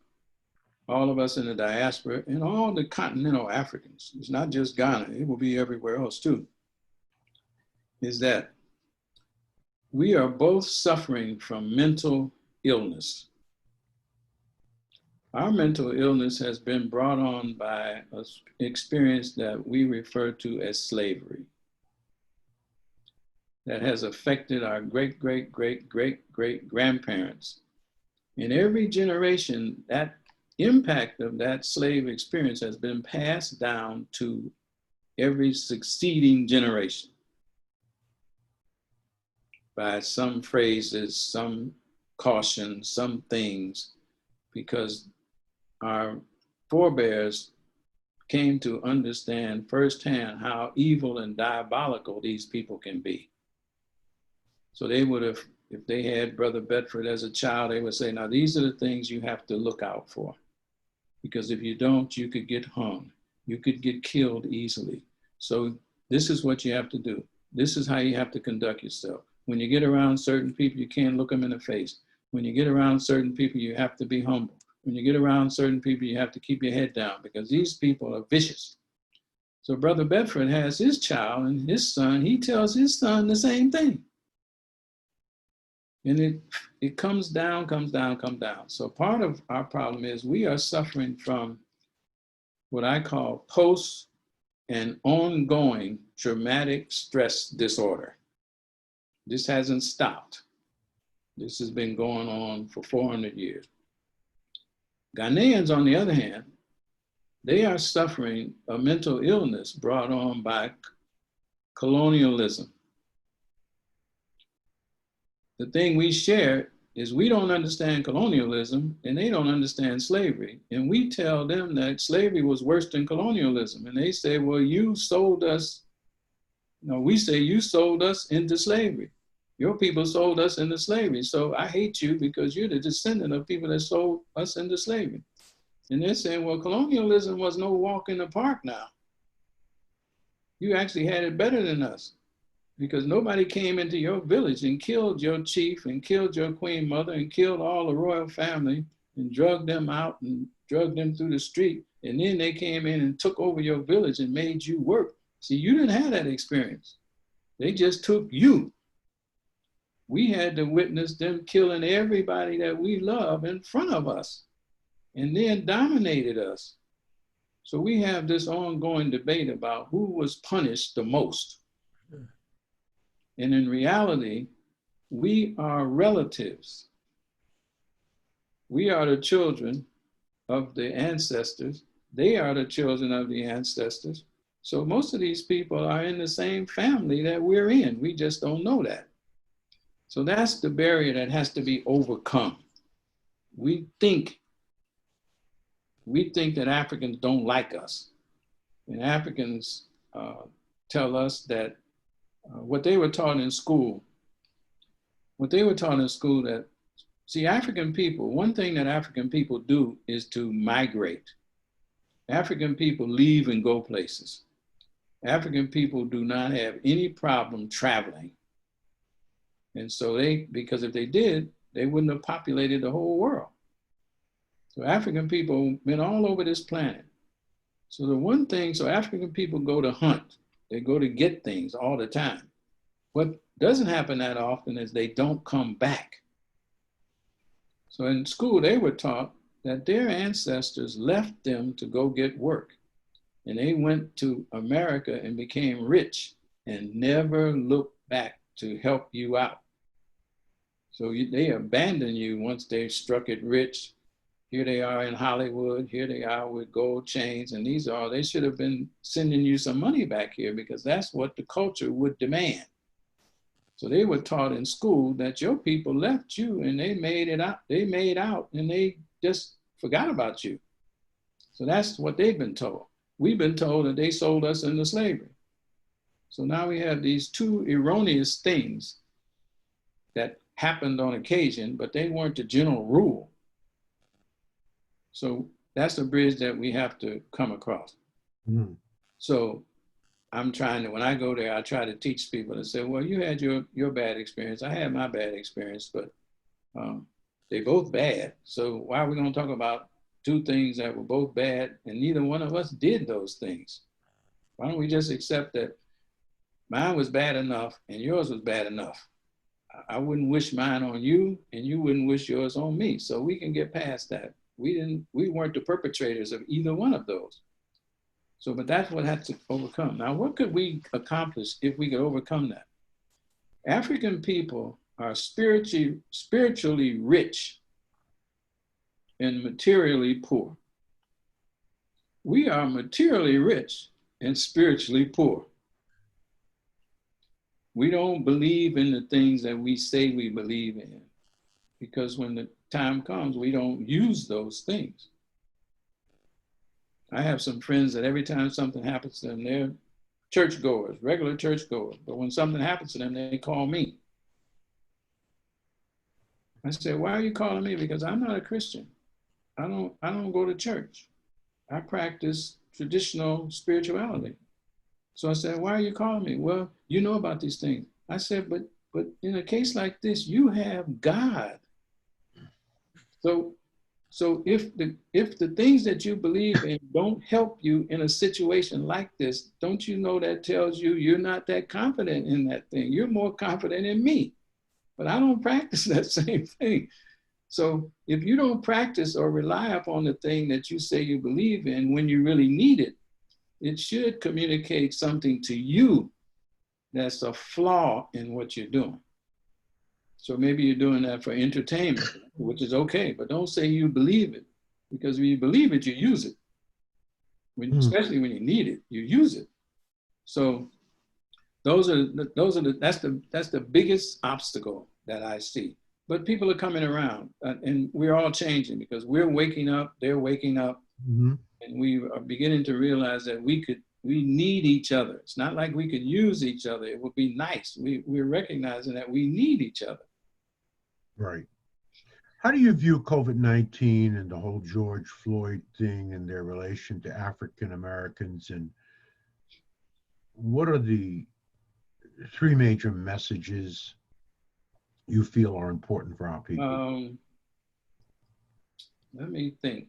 in the diaspora and all the continental Africans. It's not just Ghana, it will be everywhere else too, is that we are both suffering from mental illness. Our mental illness has been brought on by an experience that we refer to as slavery, that has affected our great-great-great-great-great-grandparents. In every generation, that impact of that slave experience has been passed down to every succeeding generation by some phrases, some cautions, some things, because our forebears came to understand firsthand how evil and diabolical these people can be. So they would have, if they had Brother Bedford as a child, they would say, now these are the things you have to look out for. Because if you don't, you could get hung. You could get killed easily. So this is what you have to do. This is how you have to conduct yourself. When you get around certain people, you can't look them in the face. When you get around certain people, you have to be humble. When you get around certain people, you have to keep your head down because these people are vicious. So Brother Bedford has his child and his son, he tells his son the same thing. And it comes down. So part of our problem is we are suffering from what I call post and ongoing traumatic stress disorder. This hasn't stopped. This has been going on for 400 years. Ghanaians, on the other hand, they are suffering a mental illness brought on by colonialism. The thing we share is we don't understand colonialism and they don't understand slavery. And we tell them that slavery was worse than colonialism. And they say, well, you sold us. No, we say you sold us into slavery. Your people sold us into slavery. So I hate you because you're the descendant of people that sold us into slavery. And they're saying, well, colonialism was no walk in the park now. You actually had it better than us because nobody came into your village and killed your chief and killed your queen mother and killed all the royal family and drugged them out and drugged them through the street. And then they came in and took over your village and made you work. See, you didn't have that experience. They just took you. We had to witness them killing everybody that we love in front of us and then dominated us. So we have this ongoing debate about who was punished the most. And in reality, we are relatives. We are the children of the ancestors. They are the children of the ancestors. So most of these people are in the same family that we're in. We just don't know that. So that's the barrier that has to be overcome. We think that Africans don't like us. And Africans tell us that what they were taught in school, that, see, African people, one thing that African people do is to migrate. African people leave and go places. African people do not have any problem traveling. And so because if they did, they wouldn't have populated the whole world. So African people been all over this planet. So the one thing, so African people go to hunt. They go to get things all the time. What doesn't happen that often is they don't come back. So in school, they were taught that their ancestors left them to go get work. And they went to America and became rich and never looked back to help you out. So they abandon you once they struck it rich. Here they are in Hollywood. Here they are with gold chains. And they should have been sending you some money back here because that's what the culture would demand. So they were taught in school that your people left you and they made it out. They made out and they just forgot about you. So that's what they've been told. We've been told that they sold us into slavery. So now we have these two erroneous things that happened on occasion, but they weren't the general rule. So that's a bridge that we have to come across. Mm. So I'm trying to, when I go there, I try to teach people and say, well, you had your bad experience. I had my bad experience, but they both bad. So why are we going to talk about two things that were both bad and neither one of us did those things? Why don't we just accept that mine was bad enough and yours was bad enough? I wouldn't wish mine on you and you wouldn't wish yours on me. So we can get past that. We weren't the perpetrators of either one of those. So, but that's what had to overcome. Now, what could we accomplish if we could overcome that? African people are spiritually rich and materially poor. We are materially rich and spiritually poor. We don't believe in the things that we say we believe in because when the time comes, we don't use those things. I have some friends that every time something happens to them, they're churchgoers, regular churchgoers. But when something happens to them, they call me. I say, why are you calling me? Because I'm not a Christian. I don't go to church. I practice traditional spirituality. So I said, why are you calling me? Well, you know about these things. I said, but in a case like this, you have God. So if the things that you believe in don't help you in a situation like this, don't you know that tells you you're not that confident in that thing? You're more confident in me, but I don't practice that same thing. So if you don't practice or rely upon the thing that you say you believe in when you really need it, it should communicate something to you that's a flaw in what you're doing. So maybe you're doing that for entertainment, which is okay, but don't say you believe it, because when you believe it, you use it. Especially when you need it, you use it. So that's the biggest obstacle that I see. But people are coming around, and we're all changing because we're waking up, they're waking up, and we are beginning to realize that we need each other. It's not like we could use each other. It would be nice. We're recognizing that we need each other. Right. How do you view COVID-19 and the whole George Floyd thing and their relation to African Americans? And what are the three major messages you feel are important for our people? Let me think.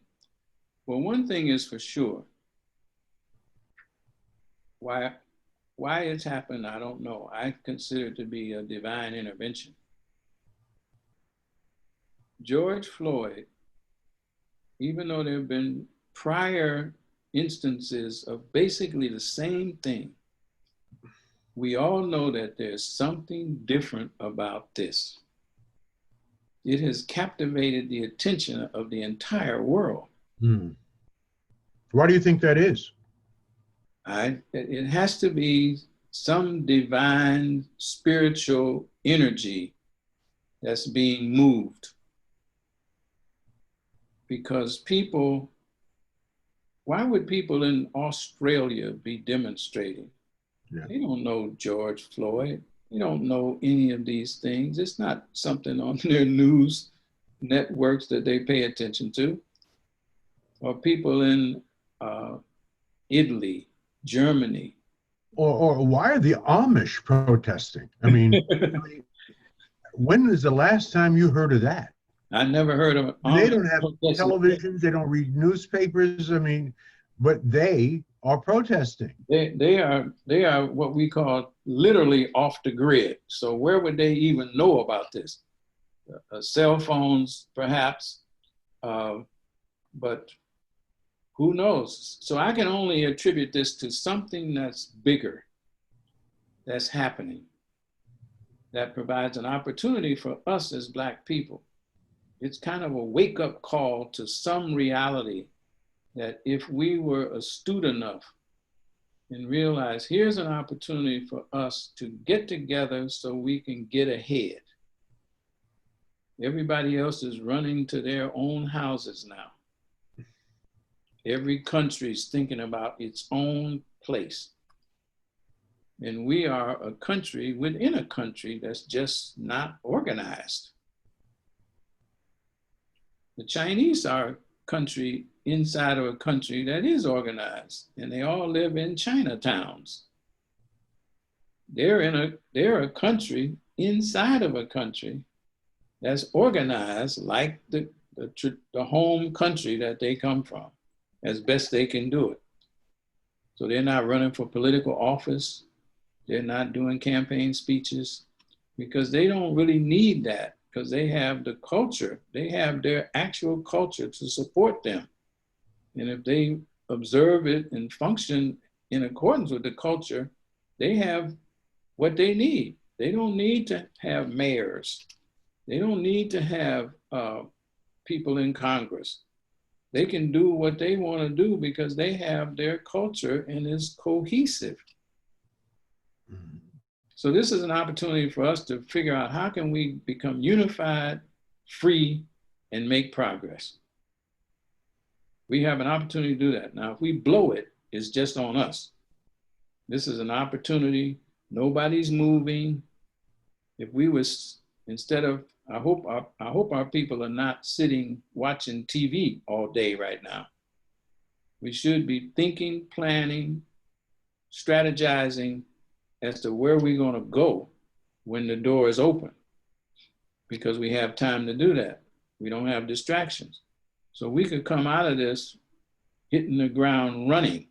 Well, one thing is for sure. Why it's happened, I don't know. I consider it to be a divine intervention. George Floyd, even though there have been prior instances of basically the same thing, we all know that there's something different about this. It has captivated the attention of the entire world. Why do you think that is? It has to be some divine spiritual energy that's being moved. Because why would people in Australia be demonstrating? Yeah. They don't know George Floyd. They don't know any of these things. It's not something on their news networks that they pay attention to. Or people in Italy, Germany. Or why are the Amish protesting? I mean, when is the last time you heard of that? I never heard of it. They don't have televisions. They don't read newspapers. I mean, but they are protesting. They are what we call literally off the grid. So where would they even know about this? Cell phones, perhaps, but who knows? So I can only attribute this to something that's bigger, that's happening, that provides an opportunity for us as Black people. It's kind of a wake-up call to some reality that if we were astute enough and realize here's an opportunity for us to get together so we can get ahead. Everybody else is running to their own houses now. Every country is thinking about its own place. And we are a country within a country that's just not organized. The Chinese are a country inside of a country that is organized, and they all live in Chinatowns. They're a country inside of a country that's organized like the home country that they come from, as best they can do it. So they're not running for political office. They're not doing campaign speeches because they don't really need that, because they have the culture. They have their actual culture to support them. And if they observe it and function in accordance with the culture, they have what they need. They don't need to have mayors. They don't need to have people in Congress. They can do what they want to do because they have their culture and is cohesive. Mm-hmm. So this is an opportunity for us to figure out how can we become unified, free, and make progress. We have an opportunity to do that. Now, if we blow it, it's just on us. This is an opportunity. Nobody's moving. If we was, instead of, I hope our people are not sitting watching TV all day right now. We should be thinking, planning, strategizing as to where we're going to go when the door is open, because we have time to do that. We don't have distractions. So we could come out of this hitting the ground running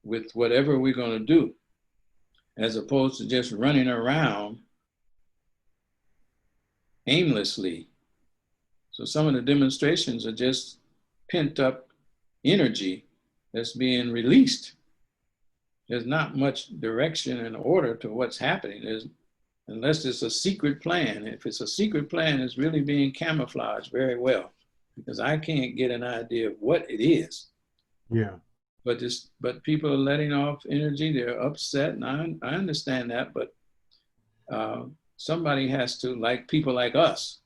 with whatever we're going to do, as opposed to just running around aimlessly. So some of the demonstrations are just pent up energy that's being released. There's not much direction and order to what's happening, unless it's a secret plan. If it's a secret plan, it's really being camouflaged very well, because I can't get an idea of what it is. Yeah. But people are letting off energy. They're upset, and I understand that. But somebody has to, like people like us,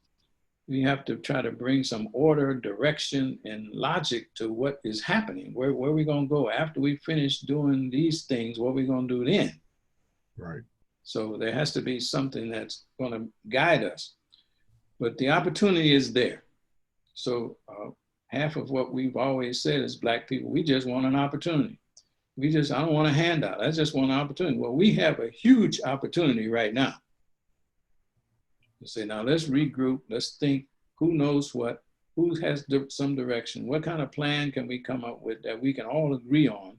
we have to try to bring some order, direction, and logic to what is happening. Where are we going to go after we finish doing these things? What are we going to do then? Right. So there has to be something that's going to guide us. But the opportunity is there. So half of what we've always said as Black people, we just want an opportunity. I don't want a handout. I just want an opportunity. Well, we have a huge opportunity right now. To say, now let's regroup, let's think, who knows what, who has some direction, what kind of plan can we come up with that we can all agree on?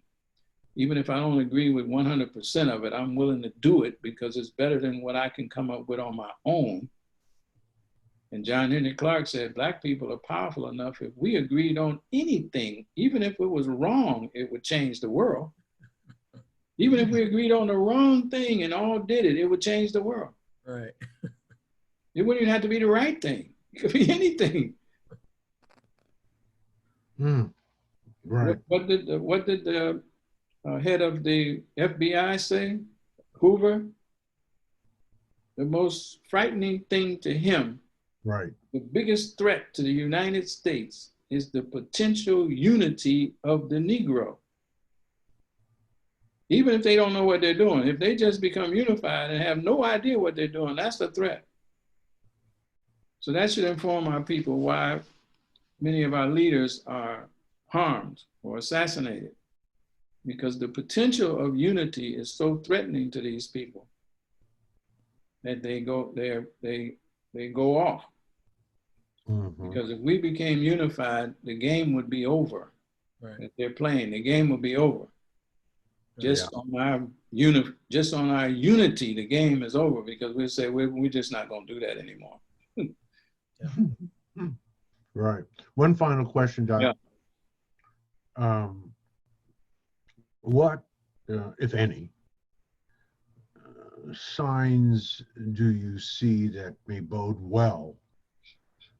Even if I don't agree with 100% of it, I'm willing to do it because it's better than what I can come up with on my own. And John Henry Clark said, Black people are powerful enough. If we agreed on anything, even if it was wrong, it would change the world. Even if we agreed on the wrong thing and all did it, it would change the world. Right. It wouldn't even have to be the right thing. It could be anything. Right. What did the head of the FBI say? Hoover? The most frightening thing to him, right, the biggest threat to the United States is the potential unity of the Negro. Even if they don't know what they're doing, if they just become unified and have no idea what they're doing, that's the threat. So that should inform our people why many of our leaders are harmed or assassinated, because the potential of unity is so threatening to these people that they go off. Mm-hmm. Because if we became unified, the game would be over. Right. that they're playing. The game will be over. Just Yeah. on our just on our unity, the game is over, because we'll say we're just not going to do that anymore. Right. One final question, Yeah. Doc. What, if any, signs do you see that may bode well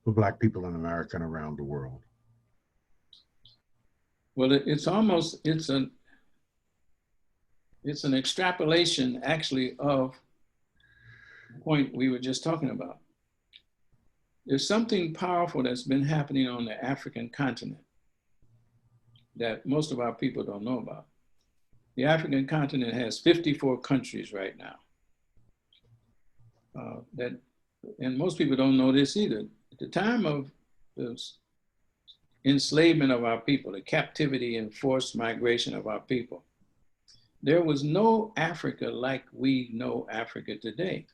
for Black people in America and around the world? Well, it's an extrapolation actually of the point we were just talking about. There's something powerful that's been happening on the African continent that most of our people don't know about. The African continent has 54 countries right now. And most people don't know this either. At the time of the enslavement of our people, the captivity and forced migration of our people, there was no Africa like we know Africa today.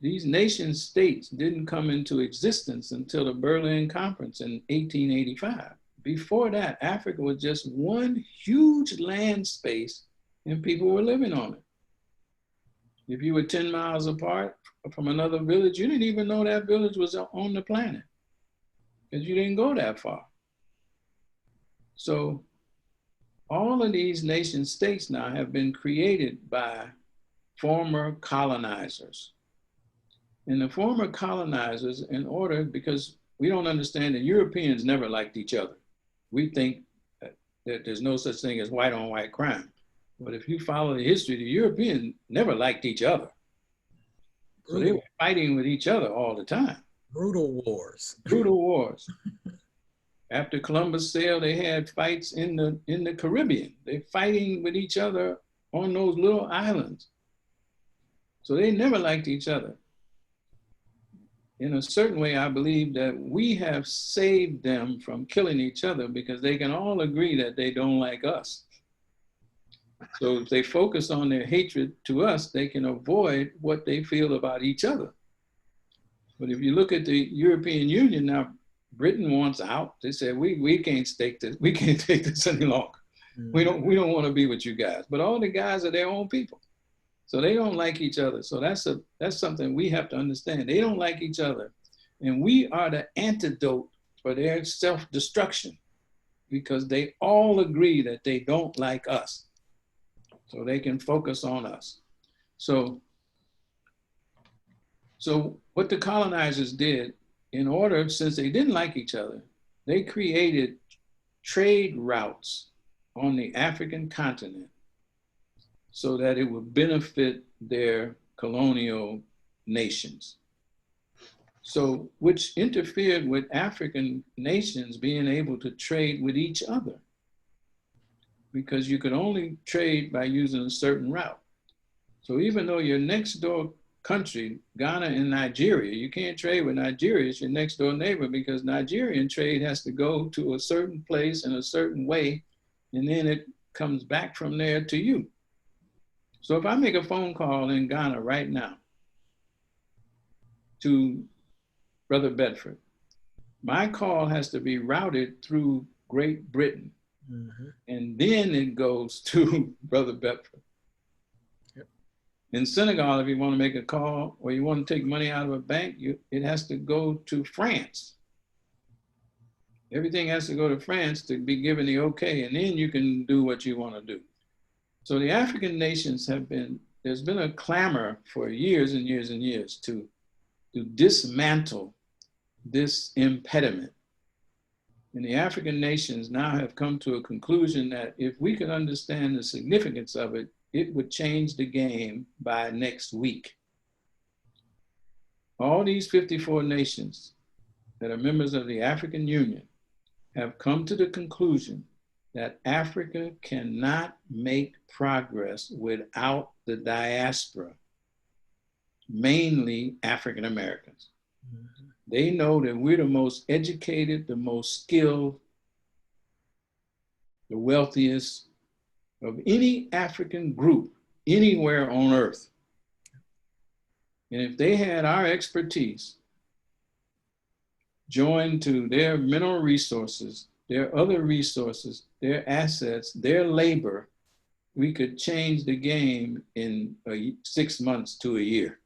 These nation states didn't come into existence until the Berlin Conference in 1885. Before that, Africa was just one huge land space and people were living on it. If you were 10 miles apart from another village, you didn't even know that village was on the planet because you didn't go that far. So all of these nation states now have been created by former colonizers. And the former colonizers, because we don't understand that Europeans never liked each other. We think that there's no such thing as white on white crime. But if you follow the history, the Europeans never liked each other. So they were fighting with each other all the time. Brutal wars. Brutal wars. After Columbus sailed, they had fights in the Caribbean. They're fighting with each other on those little islands. So they never liked each other. In a certain way, I believe that we have saved them from killing each other because they can all agree that they don't like us. So if they focus on their hatred to us, they can avoid what they feel about each other. But if you look at the European Union now, Britain wants out. They said, we can't take this. We can't take this any longer. We don't want to be with you guys. But all the guys are their own people. So they don't like each other. So that's something we have to understand. They don't like each other. And we are the antidote for their self-destruction because they all agree that they don't like us. So they can focus on us. So what the colonizers did, since they didn't like each other, they created trade routes on the African continent so that it would benefit their colonial nations. So, which interfered with African nations being able to trade with each other, because you could only trade by using a certain route. So even though your next door country, Ghana and Nigeria, you can't trade with Nigeria, it's your next door neighbor, because Nigerian trade has to go to a certain place in a certain way, and then it comes back from there to you. So if I make a phone call in Ghana right now to Brother Bedford, my call has to be routed through Great Britain. Mm-hmm. And then it goes to Brother Bedford. Yep. In Senegal, if you want to make a call or you want to take money out of a bank, it has to go to France. Everything has to go to France to be given the okay, and then you can do what you want to do. So the African nations there's been a clamor for years and years and years to dismantle this impediment. And the African nations now have come to a conclusion that if we could understand the significance of it, it would change the game by next week. All these 54 nations that are members of the African Union have come to the conclusion that Africa cannot make progress without the diaspora, mainly African Americans. Mm-hmm. They know that we're the most educated, the most skilled, the wealthiest of any African group anywhere on earth. And if they had our expertise joined to their mineral resources, their other resources, their assets, their labor, we could change the game in 6 months to a year.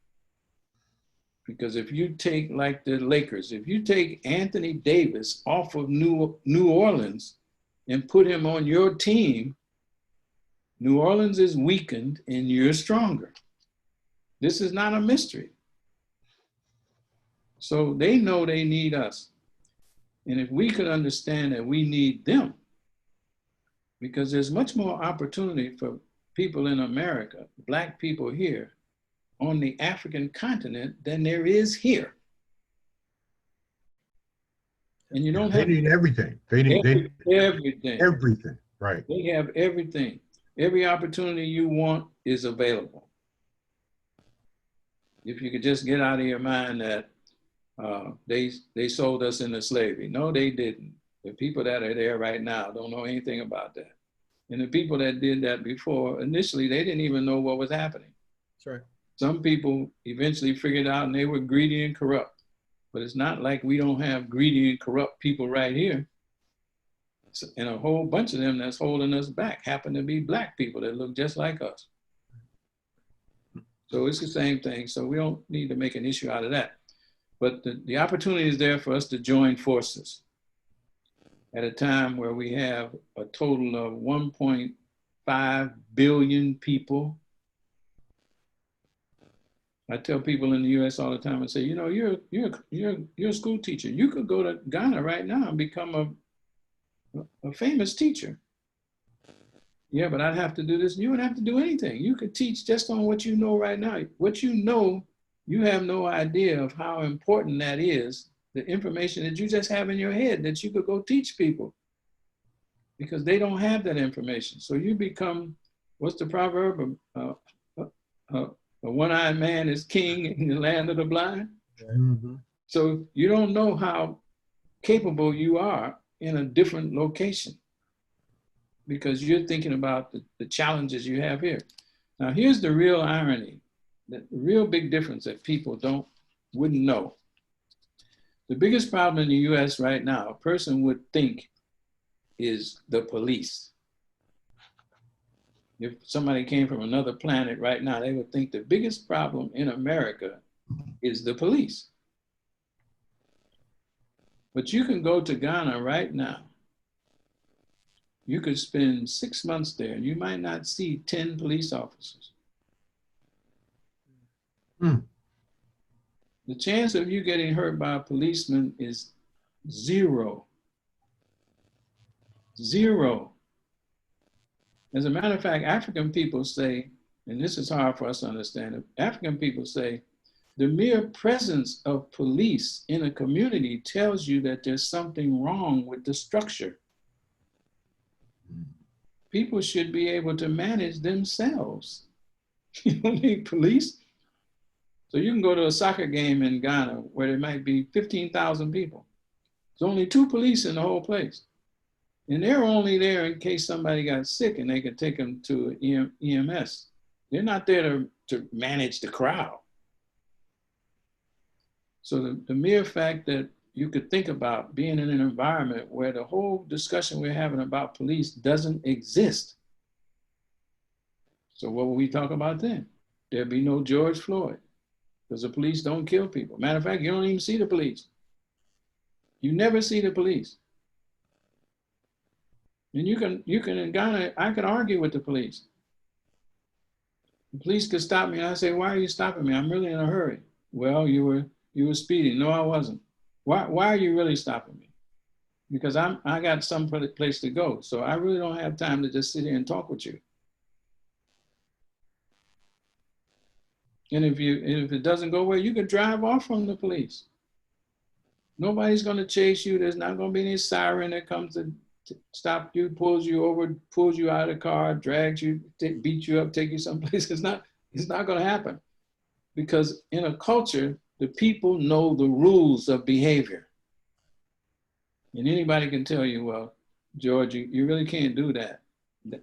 Because if you take, like the Lakers, if you take Anthony Davis off of New Orleans and put him on your team, New Orleans is weakened and you're stronger. This is not a mystery. So they know they need us. And if we could understand that we need them, because there's much more opportunity for people in America, Black people here, on the African continent than there is here. And you don't have— They need everything. They need everything. everything. Right. They have everything. Every opportunity you want is available. If you could just get out of your mind that they sold us into slavery. No, they didn't. The people that are there right now don't know anything about that. And the people that did that before, initially, they didn't even know what was happening. That's right. Some people eventually figured out and they were greedy and corrupt. But it's not like we don't have greedy and corrupt people right here. And a whole bunch of them that's holding us back happen to be Black people that look just like us. So it's the same thing. So we don't need to make an issue out of that. But the opportunity is there for us to join forces at a time where we have a total of 1.5 billion people. I tell people in the US all the time, I say, you know, you're a school teacher. You could go to Ghana right now and become a famous teacher. Yeah, but I'd have to do this. You wouldn't have to do anything. You could teach just on what you know right now. What you know, you have no idea of how important that is, the information that you just have in your head that you could go teach people, because they don't have that information. So you become, what's the proverb? A one-eyed man is king in the land of the blind. Mm-hmm. So you don't know how capable you are in a different location, because you're thinking about the challenges you have here. Now, here's the real irony, the real big difference that people wouldn't know. The biggest problem in the US right now, a person would think, is the police. If somebody came from another planet right now, they would think the biggest problem in America is the police. But you can go to Ghana right now. You could spend 6 months there and you might not see 10 police officers. Hmm. The chance of you getting hurt by a policeman is 0. 0. As a matter of fact, African people say, and this is hard for us to understand, African people say, the mere presence of police in a community tells you that there's something wrong with the structure. People should be able to manage themselves. You don't need police. So you can go to a soccer game in Ghana where there might be 15,000 people. There's only 2 police in the whole place. And they're only there in case somebody got sick and they could take them to EMS. They're not there to manage the crowd. So the mere fact that you could think about being in an environment where the whole discussion we're having about police doesn't exist. So what will we talk about then? There'd be no George Floyd, because the police don't kill people. Matter of fact, you don't even see the police. You never see the police. And you can in Ghana, I could argue with the police. The police could stop me and I say, why are you stopping me? I'm really in a hurry. Well, you were speeding. No, I wasn't. Why are you really stopping me? Because I got some place to go. So I really don't have time to just sit here and talk with you. And if it doesn't go well, you could drive off from the police. Nobody's going to chase you. There's not going to be any siren that comes to stop you, pulls you over, pulls you out of the car, drags you, beat you up, take you someplace. It's not going to happen. Because in a culture, the people know the rules of behavior. And anybody can tell you, well, George, you really can't do that.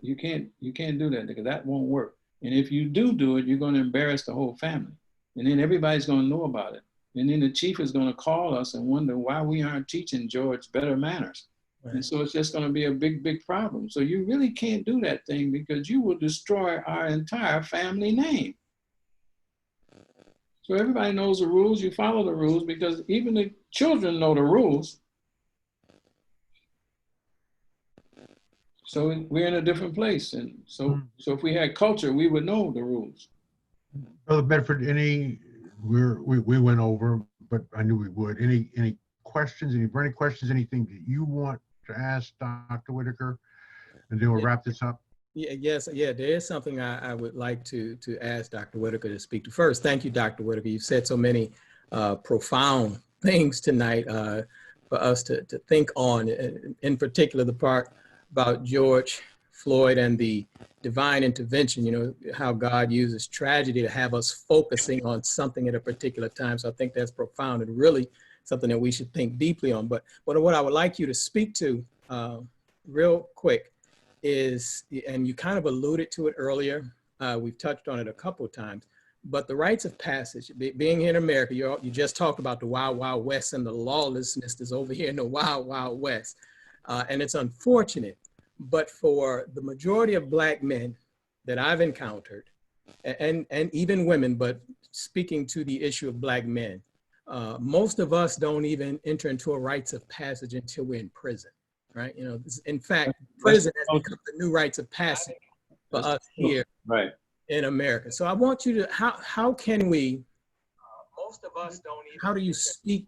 You can't do that, because that won't work. And if you do it, you're going to embarrass the whole family. And then everybody's going to know about it. And then the chief is going to call us and wonder why we aren't teaching George better manners. Right. And so it's just going to be a big, big problem. So you really can't do that thing because you will destroy our entire family name. So everybody knows the rules. You follow the rules because even the children know the rules. So we're in a different place. And so if we had culture, we would know the rules. Brother Bedford, we went over, but I knew we would. Any questions, any burning questions, anything that you want to ask Dr. Whittaker? And then we'll wrap this up. Yes, there is something I would like to ask Dr. Whittaker to speak to. First, thank you, Dr. Whittaker. You've said so many profound things tonight for us to think on, in particular the part about George Floyd and the divine intervention, you know, how God uses tragedy to have us focusing on something at a particular time. So I think that's profound and really something that we should think deeply on. But what I would like you to speak to real quick is, and you kind of alluded to it earlier, we've touched on it a couple of times, but the rites of passage, being here in America, you just talked about the Wild Wild West, and the lawlessness is over here in the Wild Wild West. And it's unfortunate, but for the majority of Black men that I've encountered, and even women, but speaking to the issue of Black men, most of us don't even enter into a rites of passage until we're in prison. Right, you know, in fact, prison has become the new rites of passage for us here in America. So I want you to, how can we, most of us don't even, how do you speak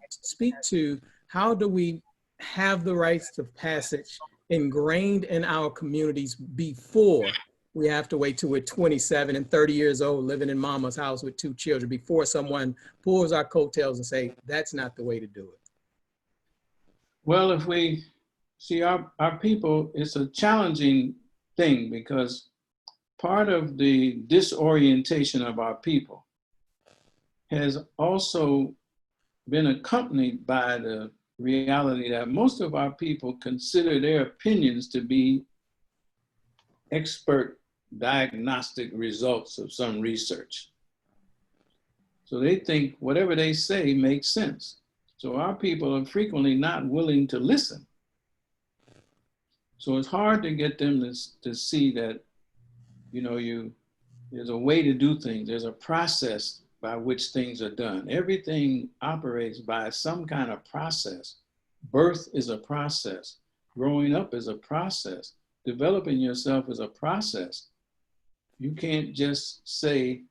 to, how do we have the rites of passage ingrained in our communities before we have to wait till we're 27 and 30 years old, living in mama's house with 2 children, before someone pulls our coattails and say, that's not the way to do it? Well, if we see our people, it's a challenging thing because part of the disorientation of our people has also been accompanied by the reality that most of our people consider their opinions to be expert diagnostic results of some research. So they think whatever they say makes sense. So our people are frequently not willing to listen. So it's hard to get them to see that, you know, there's a way to do things. There's a process by which things are done. Everything operates by some kind of process. Birth is a process. Growing up is a process. Developing yourself is a process. You can't just say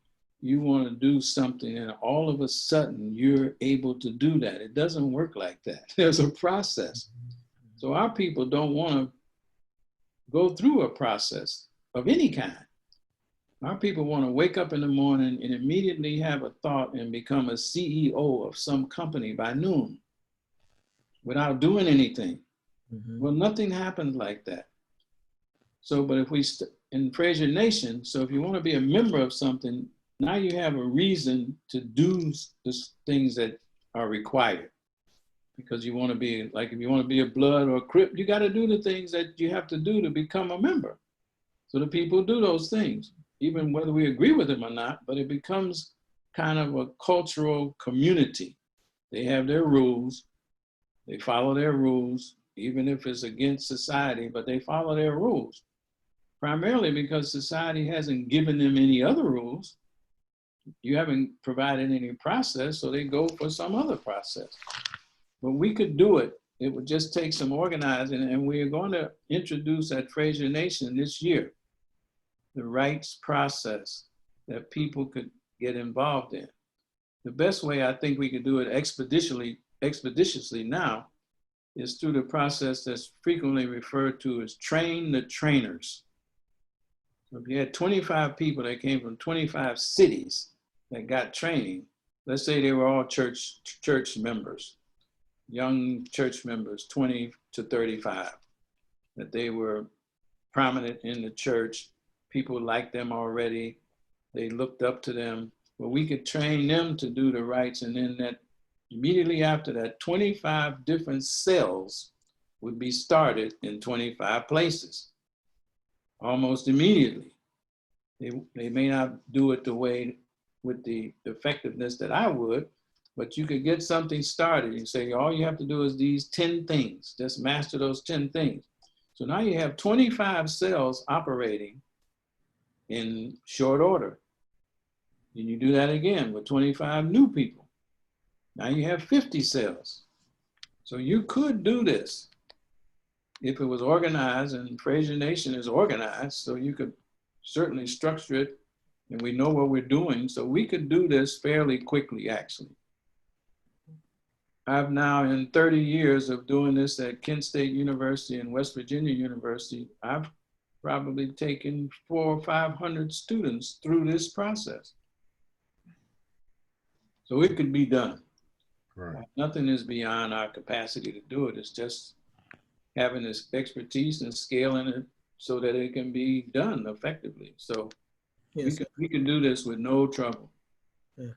you want to do something and all of a sudden you're able to do that. It doesn't work like that. There's a process. So our people don't want to go through a process of any kind. Our people want to wake up in the morning and immediately have a thought and become a CEO of some company by noon without doing anything. Well, nothing happens like that. So, but if we, in Fraser Nation, so if you want to be a member of something, now you have a reason to do the things that are required. Because you want to be, like if you want to be a Blood or a Crip, you got to do the things that you have to do to become a member. So the people do those things, even whether we agree with them or not, but it becomes kind of a cultural community. They have their rules, they follow their rules, even if it's against society, but they follow their rules. Primarily because society hasn't given them any other rules. You haven't provided any process, so they go for some other process. But we could do it. It would just take some organizing, and we are going to introduce at Fraser Nation this year the rights process that people could get involved in. The best way I think we could do it expeditiously now is through the process that's frequently referred to as train the trainers. So if you had 25 people that came from 25 cities that got training, let's say they were all church members, young church members, 20 to 35, that they were prominent in the church. People liked them already. They looked up to them. Well, we could train them to do the rights, and then that immediately after that, 25 different cells would be started in 25 places, almost immediately. They may not do it the way with the effectiveness that I would, but you could get something started. You say, all you have to do is these 10 things, just master those 10 things. So now you have 25 cells operating in short order. And you do that again with 25 new people. Now you have 50 cells. So you could do this if it was organized, and Fraser Nation is organized, so you could certainly structure it, and we know what we're doing, so we could do this fairly quickly, actually. I've now, in 30 years of doing this at Kent State University and West Virginia University, I've probably taken 400 or 500 students through this process. So it could be done. Right. Nothing is beyond our capacity to do it. It's just having this expertise and scaling it so that it can be done effectively. So Yes, we can do this with no trouble. yeah.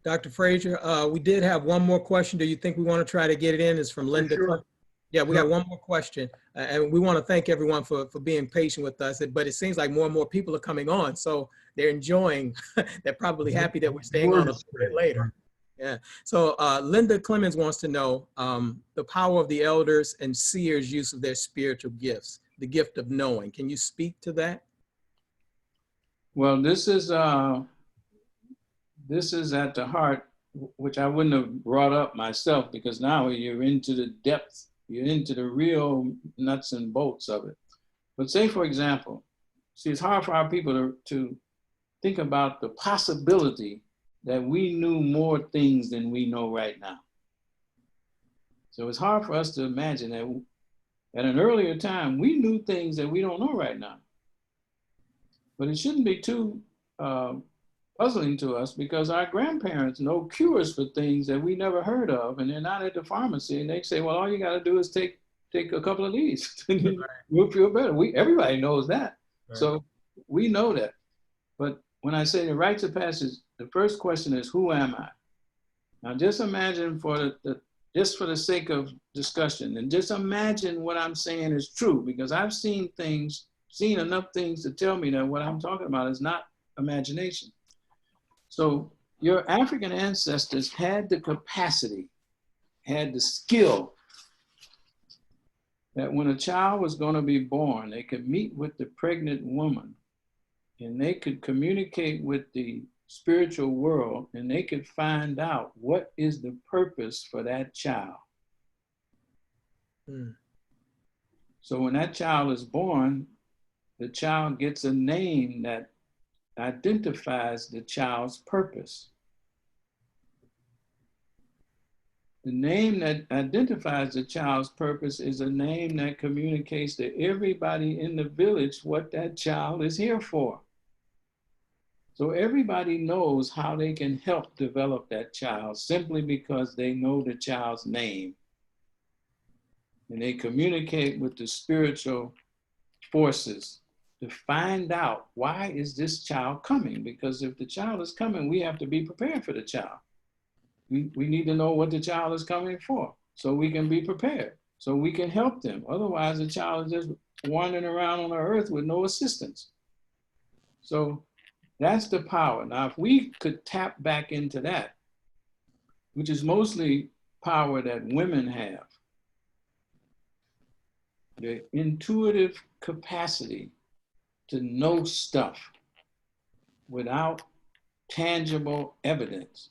Dr. Fraser, we did have one more question. Do you think we want to try to get it in? It's from Linda. Sure. Yeah, we Sure. have one more question. And we want to thank everyone for being patient with us. But it seems like more and more people are coming on. So they're enjoying, they're probably happy that we're staying on a little bit later. Yeah. So Linda Clemens wants to know the power of the elders and seers' use of their spiritual gifts, the gift of knowing. Can you speak to that? Well, this is at the heart, which I wouldn't have brought up myself, because now you're into the depths, you're into the real nuts and bolts of it. But say, for example, see, it's hard for our people to think about the possibility that we knew more things than we know right now. So it's hard for us to imagine that at an earlier time, we knew things that we don't know right now. But it shouldn't be too puzzling to us, because our grandparents know cures for things that we never heard of, and they're not at the pharmacy, and they say, well, all you got to do is take a couple of these. You'll feel better. Everybody knows that. Right. So we know that. But when I say the rites of passage, the first question is, who am I? Now just imagine, just for the sake of discussion, and just imagine what I'm saying is true, because I've seen enough things to tell me that what I'm talking about is not imagination. So your African ancestors had the capacity, had the skill, that when a child was going to be born, they could meet with the pregnant woman, and they could communicate with the spiritual world, and they could find out what is the purpose for that child. Mm. So when that child is born, the child gets a name that identifies the child's purpose. The name that identifies the child's purpose is a name that communicates to everybody in the village what that child is here for. So everybody knows how they can help develop that child simply because they know the child's name. And they communicate with the spiritual forces to find out, why is this child coming? Because if the child is coming, we have to be prepared for the child. We need to know what the child is coming for, so we can be prepared, so we can help them. Otherwise, the child is just wandering around on the earth with no assistance. So that's the power. Now, if we could tap back into that, which is mostly power that women have, the intuitive capacity to know stuff without tangible evidence.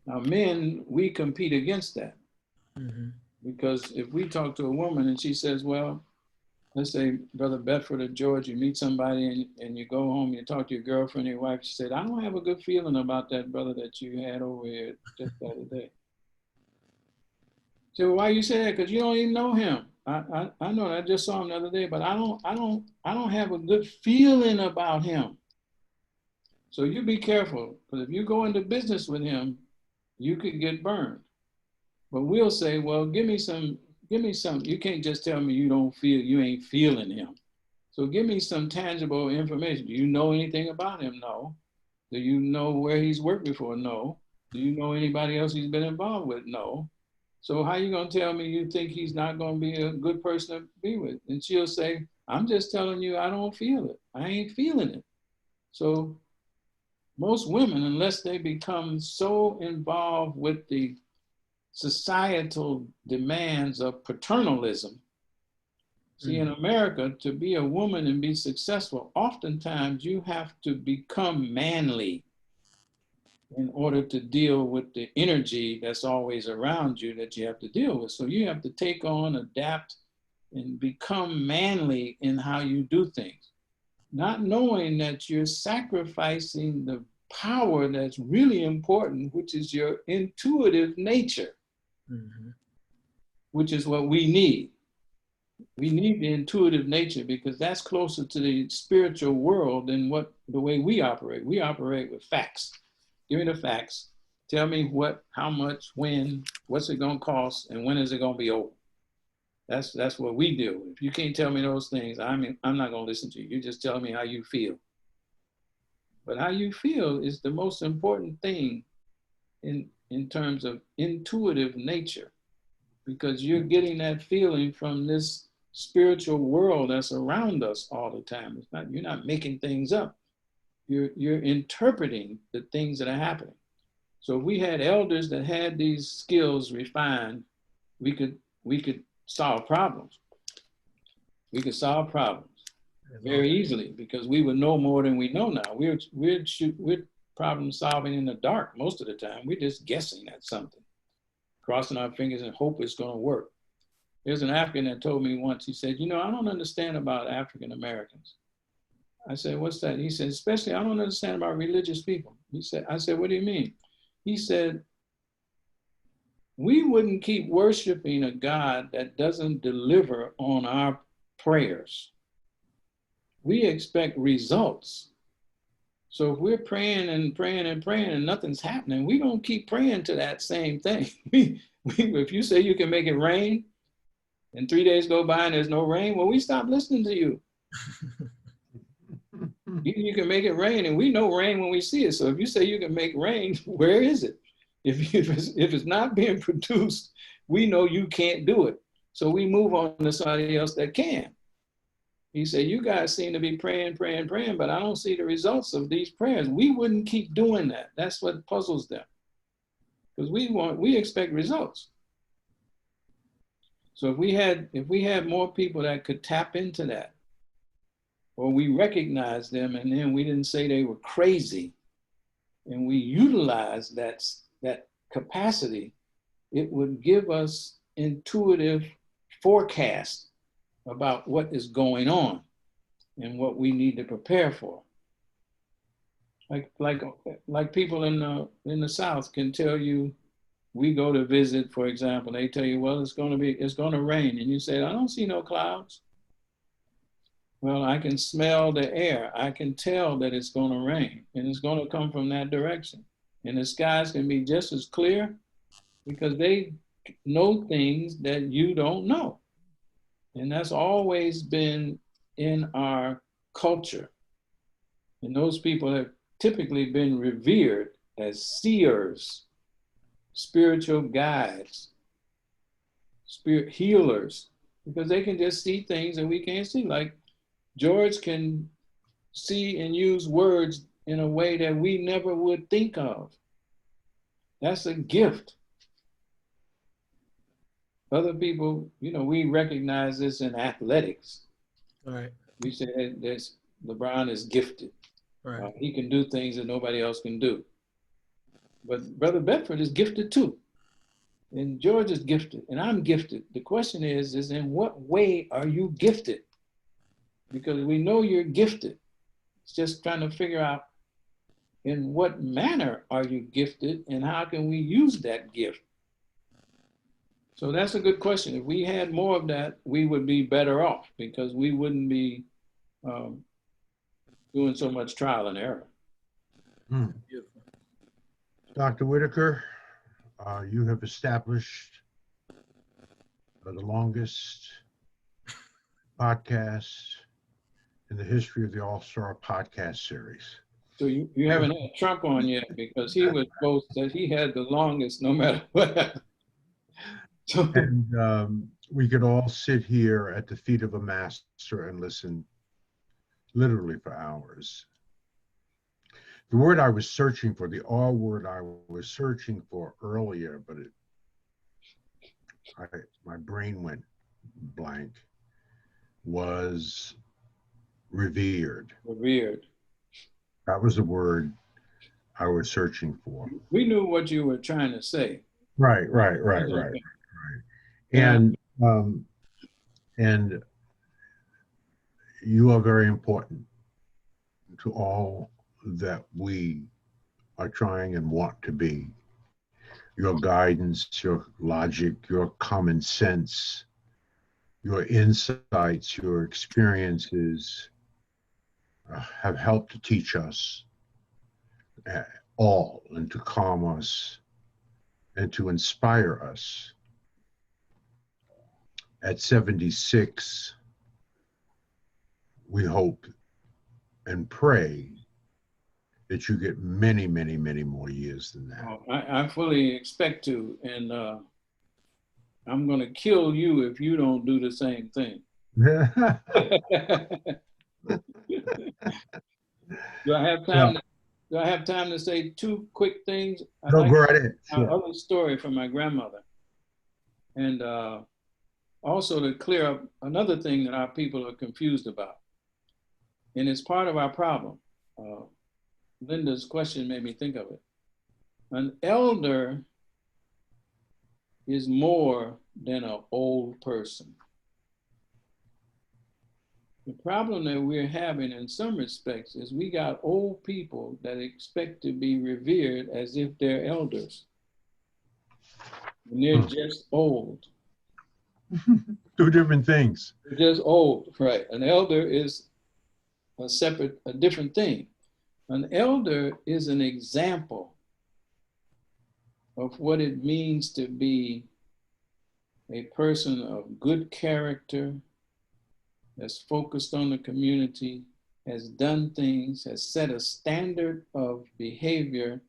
Now, men, we compete against that. Mm-hmm. Because if we talk to a woman and she says, well, let's say, Brother Bedford or George, you meet somebody and you go home, you talk to your girlfriend or your wife, she said, I don't have a good feeling about that brother that you had over here just the other day. So why you say that? Because you don't even know him. I know that. I just saw him the other day, but I don't have a good feeling about him. So you be careful, because if you go into business with him, you could get burned. But we'll say, well, give me some. You can't just tell me you ain't feeling him. So give me some tangible information. Do you know anything about him? No. Do you know where he's worked before? No. Do you know anybody else he's been involved with? No. So how you gonna tell me you think he's not gonna be a good person to be with? And she'll say, I'm just telling you I don't feel it. I ain't feeling it. So most women, unless they become so involved with the societal demands of paternalism. See, in America, to be a woman and be successful, oftentimes you have to become manly in order to deal with the energy that's always around you that you have to deal with. So you have to take on, adapt, and become manly in how you do things, not knowing that you're sacrificing the power that's really important, which is your intuitive nature, which is what we need. We need the intuitive nature because that's closer to the spiritual world than the way we operate. We operate with facts. Give me the facts. Tell me what, how much, when, what's it gonna cost, and when is it gonna be over? That's what we do. If you can't tell me those things, I'm not gonna listen to you. You're just telling me how you feel. But how you feel is the most important thing in terms of intuitive nature, because you're getting that feeling from this spiritual world that's around us all the time. It's not, you're not making things up. You're interpreting the things that are happening. So if we had elders that had these skills refined, we could solve problems. We could solve problems very easily because we would know more than we know now. We're problem solving in the dark most of the time. We're just guessing at something, crossing our fingers and hope it's going to work. There's an African that told me once, he said, you know, I don't understand about African Americans. I said, what's that? He said, especially, I don't understand about religious people. I said, what do you mean? He said, we wouldn't keep worshiping a God that doesn't deliver on our prayers. We expect results. So if we're praying and praying and praying and nothing's happening, we don't keep praying to that same thing. If you say you can make it rain and 3 days go by and there's no rain, well, we stop listening to you. You can make it rain, and we know rain when we see it. So if you say you can make rain, where is it? If it's not being produced, we know you can't do it. So we move on to somebody else that can. He said, you guys seem to be praying, praying, praying, but I don't see the results of these prayers. We wouldn't keep doing that. That's what puzzles them. Because we expect results. So if we had more people that could tap into that, or we recognized them and then we didn't say they were crazy, and we utilized that capacity, it would give us intuitive forecast about what is going on and what we need to prepare for. Like people in the South can tell you, we go to visit, for example, they tell you, well, it's going to rain, and you say, I don't see no clouds. Well, I can smell the air. I can tell that it's going to rain, and it's going to come from that direction. And the skies can be just as clear because they know things that you don't know. And that's always been in our culture. And those people have typically been revered as seers, spiritual guides, spirit healers, because they can just see things that we can't see. Like George can see and use words in a way that we never would think of. That's a gift. Other people, you know, we recognize this in athletics. Right. We say that LeBron is gifted. Right. He can do things that nobody else can do. But Brother Bedford is gifted too. And George is gifted, and I'm gifted. The question is in what way are you gifted? Because we know you're gifted. It's just trying to figure out in what manner are you gifted and how can we use that gift? So that's a good question. If we had more of that, we would be better off because we wouldn't be doing so much trial and error. Dr. Whittaker, you have established the longest podcast in the history of the All-Star podcast series. So you haven't had Trump on yet because he was boast that he had the longest no matter what. And we could all sit here at the feet of a master and listen literally for hours. the word I was searching for, the R word I was searching for earlier, but my brain went blank, was revered. Revered. That was the word I was searching for. We knew what you were trying to say. Right. Yeah. And you are very important to all that we are trying and want to be. Your guidance, your logic, your common sense, your insights, your experiences have helped to teach us all and to calm us and to inspire us. At 76, we hope and pray that you get many, many, many more years than that. Oh, I fully expect to, and I'm going to kill you if you don't do the same thing. Do I have time? Yeah. Do I have time to say two quick things? I'd No, like go right ahead. Sure. other story from my grandmother, and also to clear up another thing that our people are confused about, and it's part of our problem. Linda's question made me think of it. An elder is more than an old person. The problem that we're having in some respects is we got old people that expect to be revered as if they're elders. And they're just old. Two different things. They're just old, right? An elder is a different thing. An elder is an example of what it means to be a person of good character, that's focused on the community, has done things, has set a standard of behavior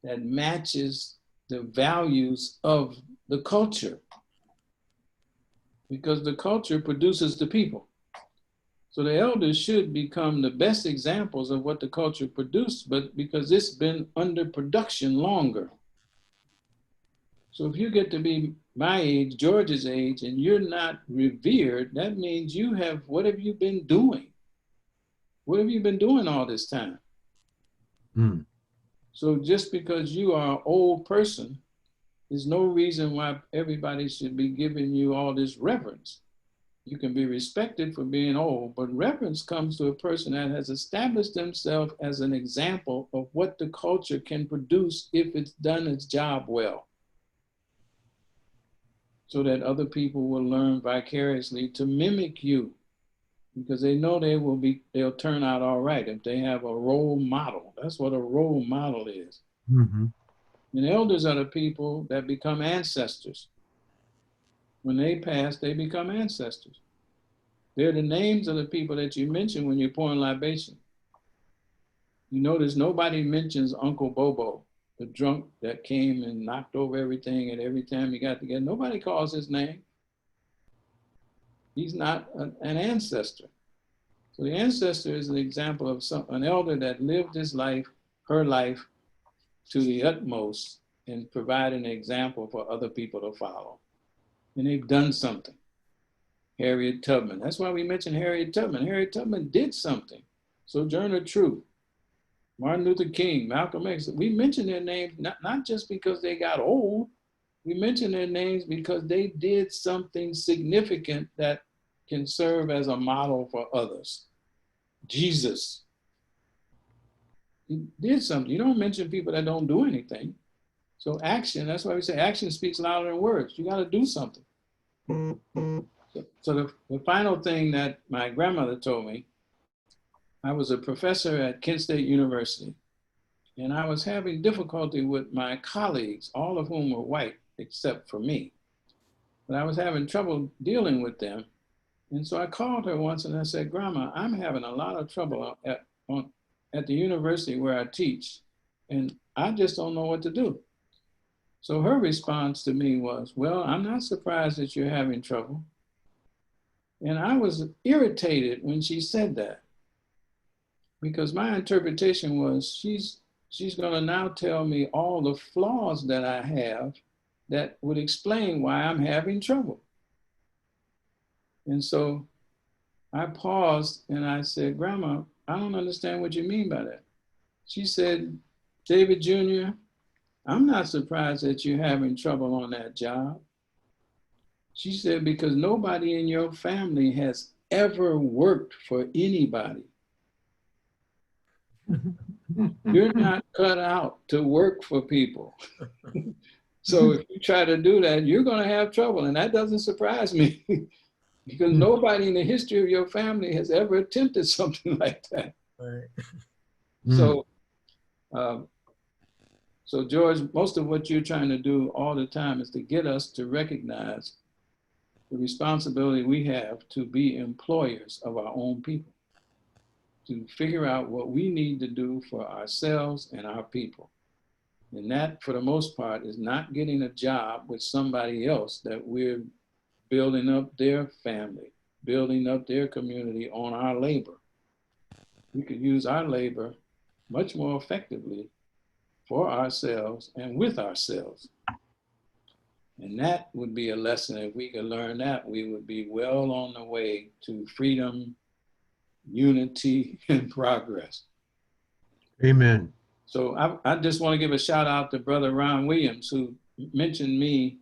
that matches the values of the culture. Because the culture produces the people. So the elders should become the best examples of what the culture produced, but because it's been under production longer. So if you get to be my age, George's age, and you're not revered, that means what have you been doing? What have you been doing all this time? So just because you are an old person, there's no reason why everybody should be giving you all this reverence. You can be respected for being old, but reverence comes to a person that has established themselves as an example of what the culture can produce if it's done its job well. So that other people will learn vicariously to mimic you, because they know they'll turn out all right if they have a role model. That's what a role model is. Mm-hmm. And elders are the people that become ancestors. When they pass, they become ancestors. They're the names of the people that you mention when you're pouring libation. You notice nobody mentions Uncle Bobo, the drunk that came and knocked over everything, and every time you got together, nobody calls his name. He's not an ancestor. So the ancestor is an example of an elder that lived his life, her life, to the utmost and provide an example for other people to follow. And they've done something. Harriet Tubman. That's why we mentioned Harriet Tubman. Harriet Tubman did something. Sojourner Truth, Martin Luther King, Malcolm X. We mention their names not just because they got old. We mention their names because they did something significant that can serve as a model for others. Jesus. He did something. You don't mention people that don't do anything. So action, that's why we say action speaks louder than words. You got to do something. So the final thing that my grandmother told me, I was a professor at Kent State University, and I was having difficulty with my colleagues, all of whom were white except for me. But I was having trouble dealing with them. And so I called her once and I said, Grandma, I'm having a lot of trouble at the university where I teach, and I just don't know what to do. So her response to me was, well, I'm not surprised that you're having trouble. And I was irritated when she said that, because my interpretation was she's going to now tell me all the flaws that I have that would explain why I'm having trouble. And so I paused and I said, Grandma, I don't understand what you mean by that. She said, David Jr., I'm not surprised that you're having trouble on that job. She said, because nobody in your family has ever worked for anybody. You're not cut out to work for people. So if you try to do that, you're going to have trouble. And that doesn't surprise me because nobody in the history of your family has ever attempted something like that. Right. So, so George, most of what you're trying to do all the time is to get us to recognize the responsibility we have to be employers of our own people, to figure out what we need to do for ourselves and our people. And that, for the most part, is not getting a job with somebody else that we're building up their family, building up their community on our labor. We could use our labor much more effectively for ourselves and with ourselves. And that would be a lesson. If we could learn that, we would be well on the way to freedom, unity, and progress. Amen. So I just want to give a shout out to Brother Ron Williams, who mentioned me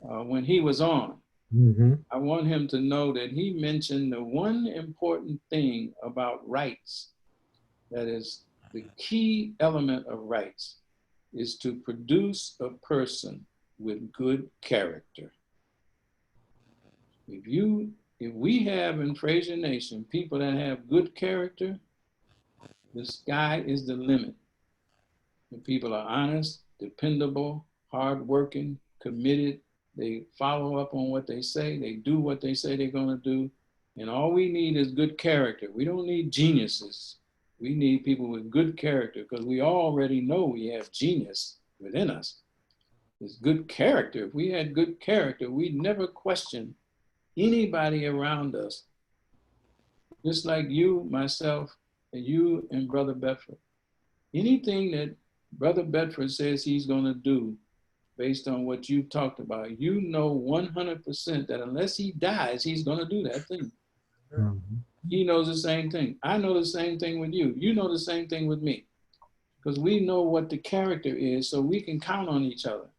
when he was on. I want him to know that he mentioned the one important thing about rights, that is the key element of rights, is to produce a person with good character. If we have in Fraser Nation people that have good character, the sky is the limit. The people are honest, dependable, hardworking, committed. They follow up on what they say. They do what they say they're going to do. And all we need is good character. We don't need geniuses. We need people with good character because we already know we have genius within us. It's good character. If we had good character, we'd never question anybody around us. Just like you, myself, and you and Brother Bedford. Anything that Brother Bedford says he's going to do based on what you talked about, you know 100% that unless he dies, he's going to do that thing. He knows the same thing. I know the same thing with you. You know the same thing with me. Because we know what the character is, so we can count on each other.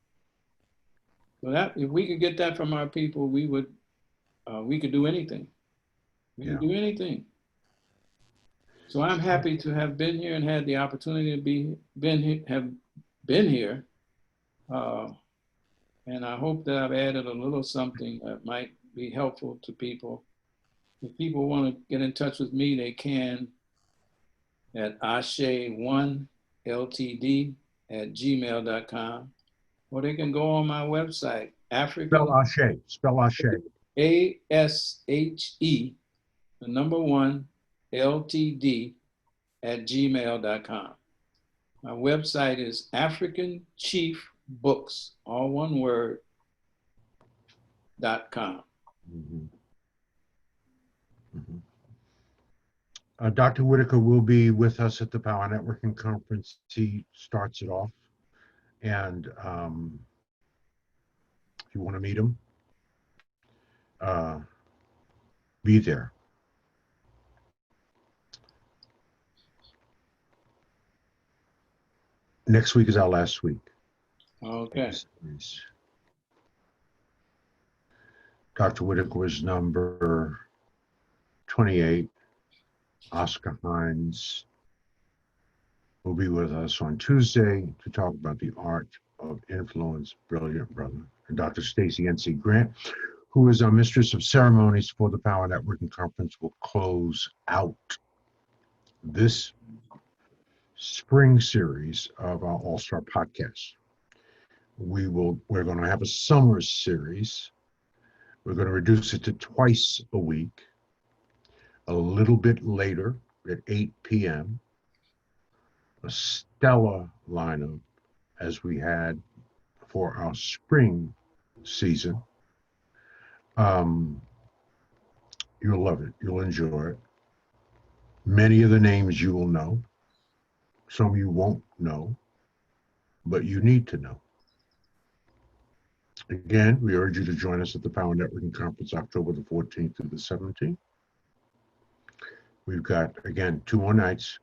So that if we could get that from our people, we could do anything. We could do anything. So I'm happy to have been here and had the opportunity to have been here. And I hope that I've added a little something that might be helpful to people. If people want to get in touch with me, they can at ashe1ltd@gmail.com, or they can go on my website, African. Spell Ashe. Spell Ashe. ASHE, the number 1, LTD@gmail.com. My website is African Chief Books, all one word, .com. Dr. Whittaker will be with us at the Power Networking Conference. He starts it off. And if you want to meet him, be there. Next week is our last week. Okay. Dr. Whittaker was number 28. Oscar Hines will be with us on Tuesday to talk about the art of influence. Brilliant brother. And Dr. Stacy N.C. Grant, who is our mistress of ceremonies for the Power Networking Conference, will close out this spring series of our All-Star podcast. We're going to have a summer series. We're going to reduce it to twice a week, a little bit later at 8 p.m. A stellar lineup as we had for our spring season. You'll love it. You'll enjoy it. Many of the names you will know. Some you won't know, but you need to know. Again, we urge you to join us at the Power Networking Conference, October the 14th through the 17th. We've got, again, 2 more nights,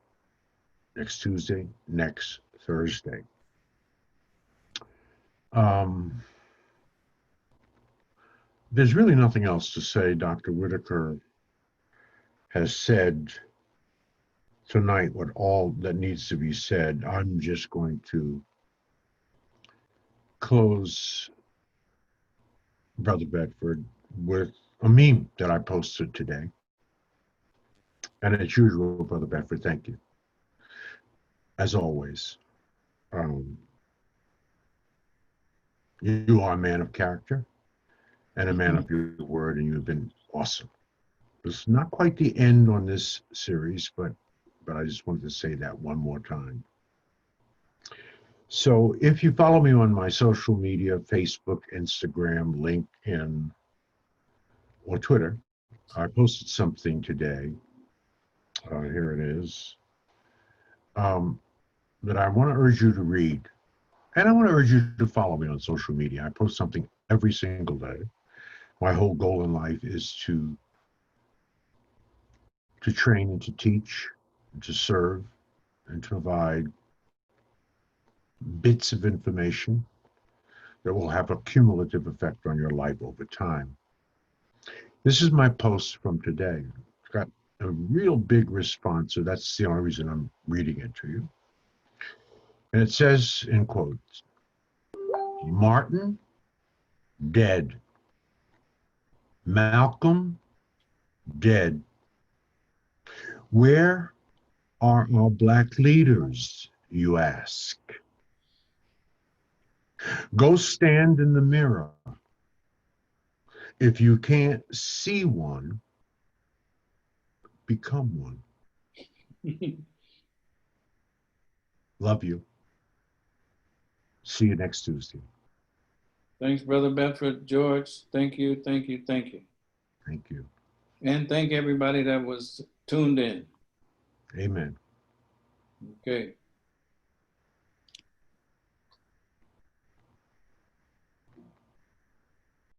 next Tuesday, next Thursday. There's really nothing else to say. Dr. Whittaker has said tonight what all that needs to be said. I'm just going to close, Brother Bedford, with a meme that I posted today. And as usual, Brother Bedford, thank you. As always, you are a man of character and a man of your word, and you've been awesome. It's not quite the end on this series, but I just wanted to say that one more time. So if you follow me on my social media, Facebook, Instagram, LinkedIn, or Twitter, I posted something today. Here it is. That I want to urge you to read. And I want to urge you to follow me on social media. I post something every single day. My whole goal in life is to train and to teach, and to serve, and to provide bits of information that will have a cumulative effect on your life over time. This is my post from today. It's got a real big response, so that's the only reason I'm reading it to you. And it says, in quotes, Martin, dead. Malcolm, dead. Where are our Black leaders, you ask? Go stand in the mirror. If you can't see one, become one. Love you. See you next Tuesday. Thanks, Brother Bedford. George, thank you, thank you, thank you. Thank you. And thank everybody that was tuned in. Amen. Okay.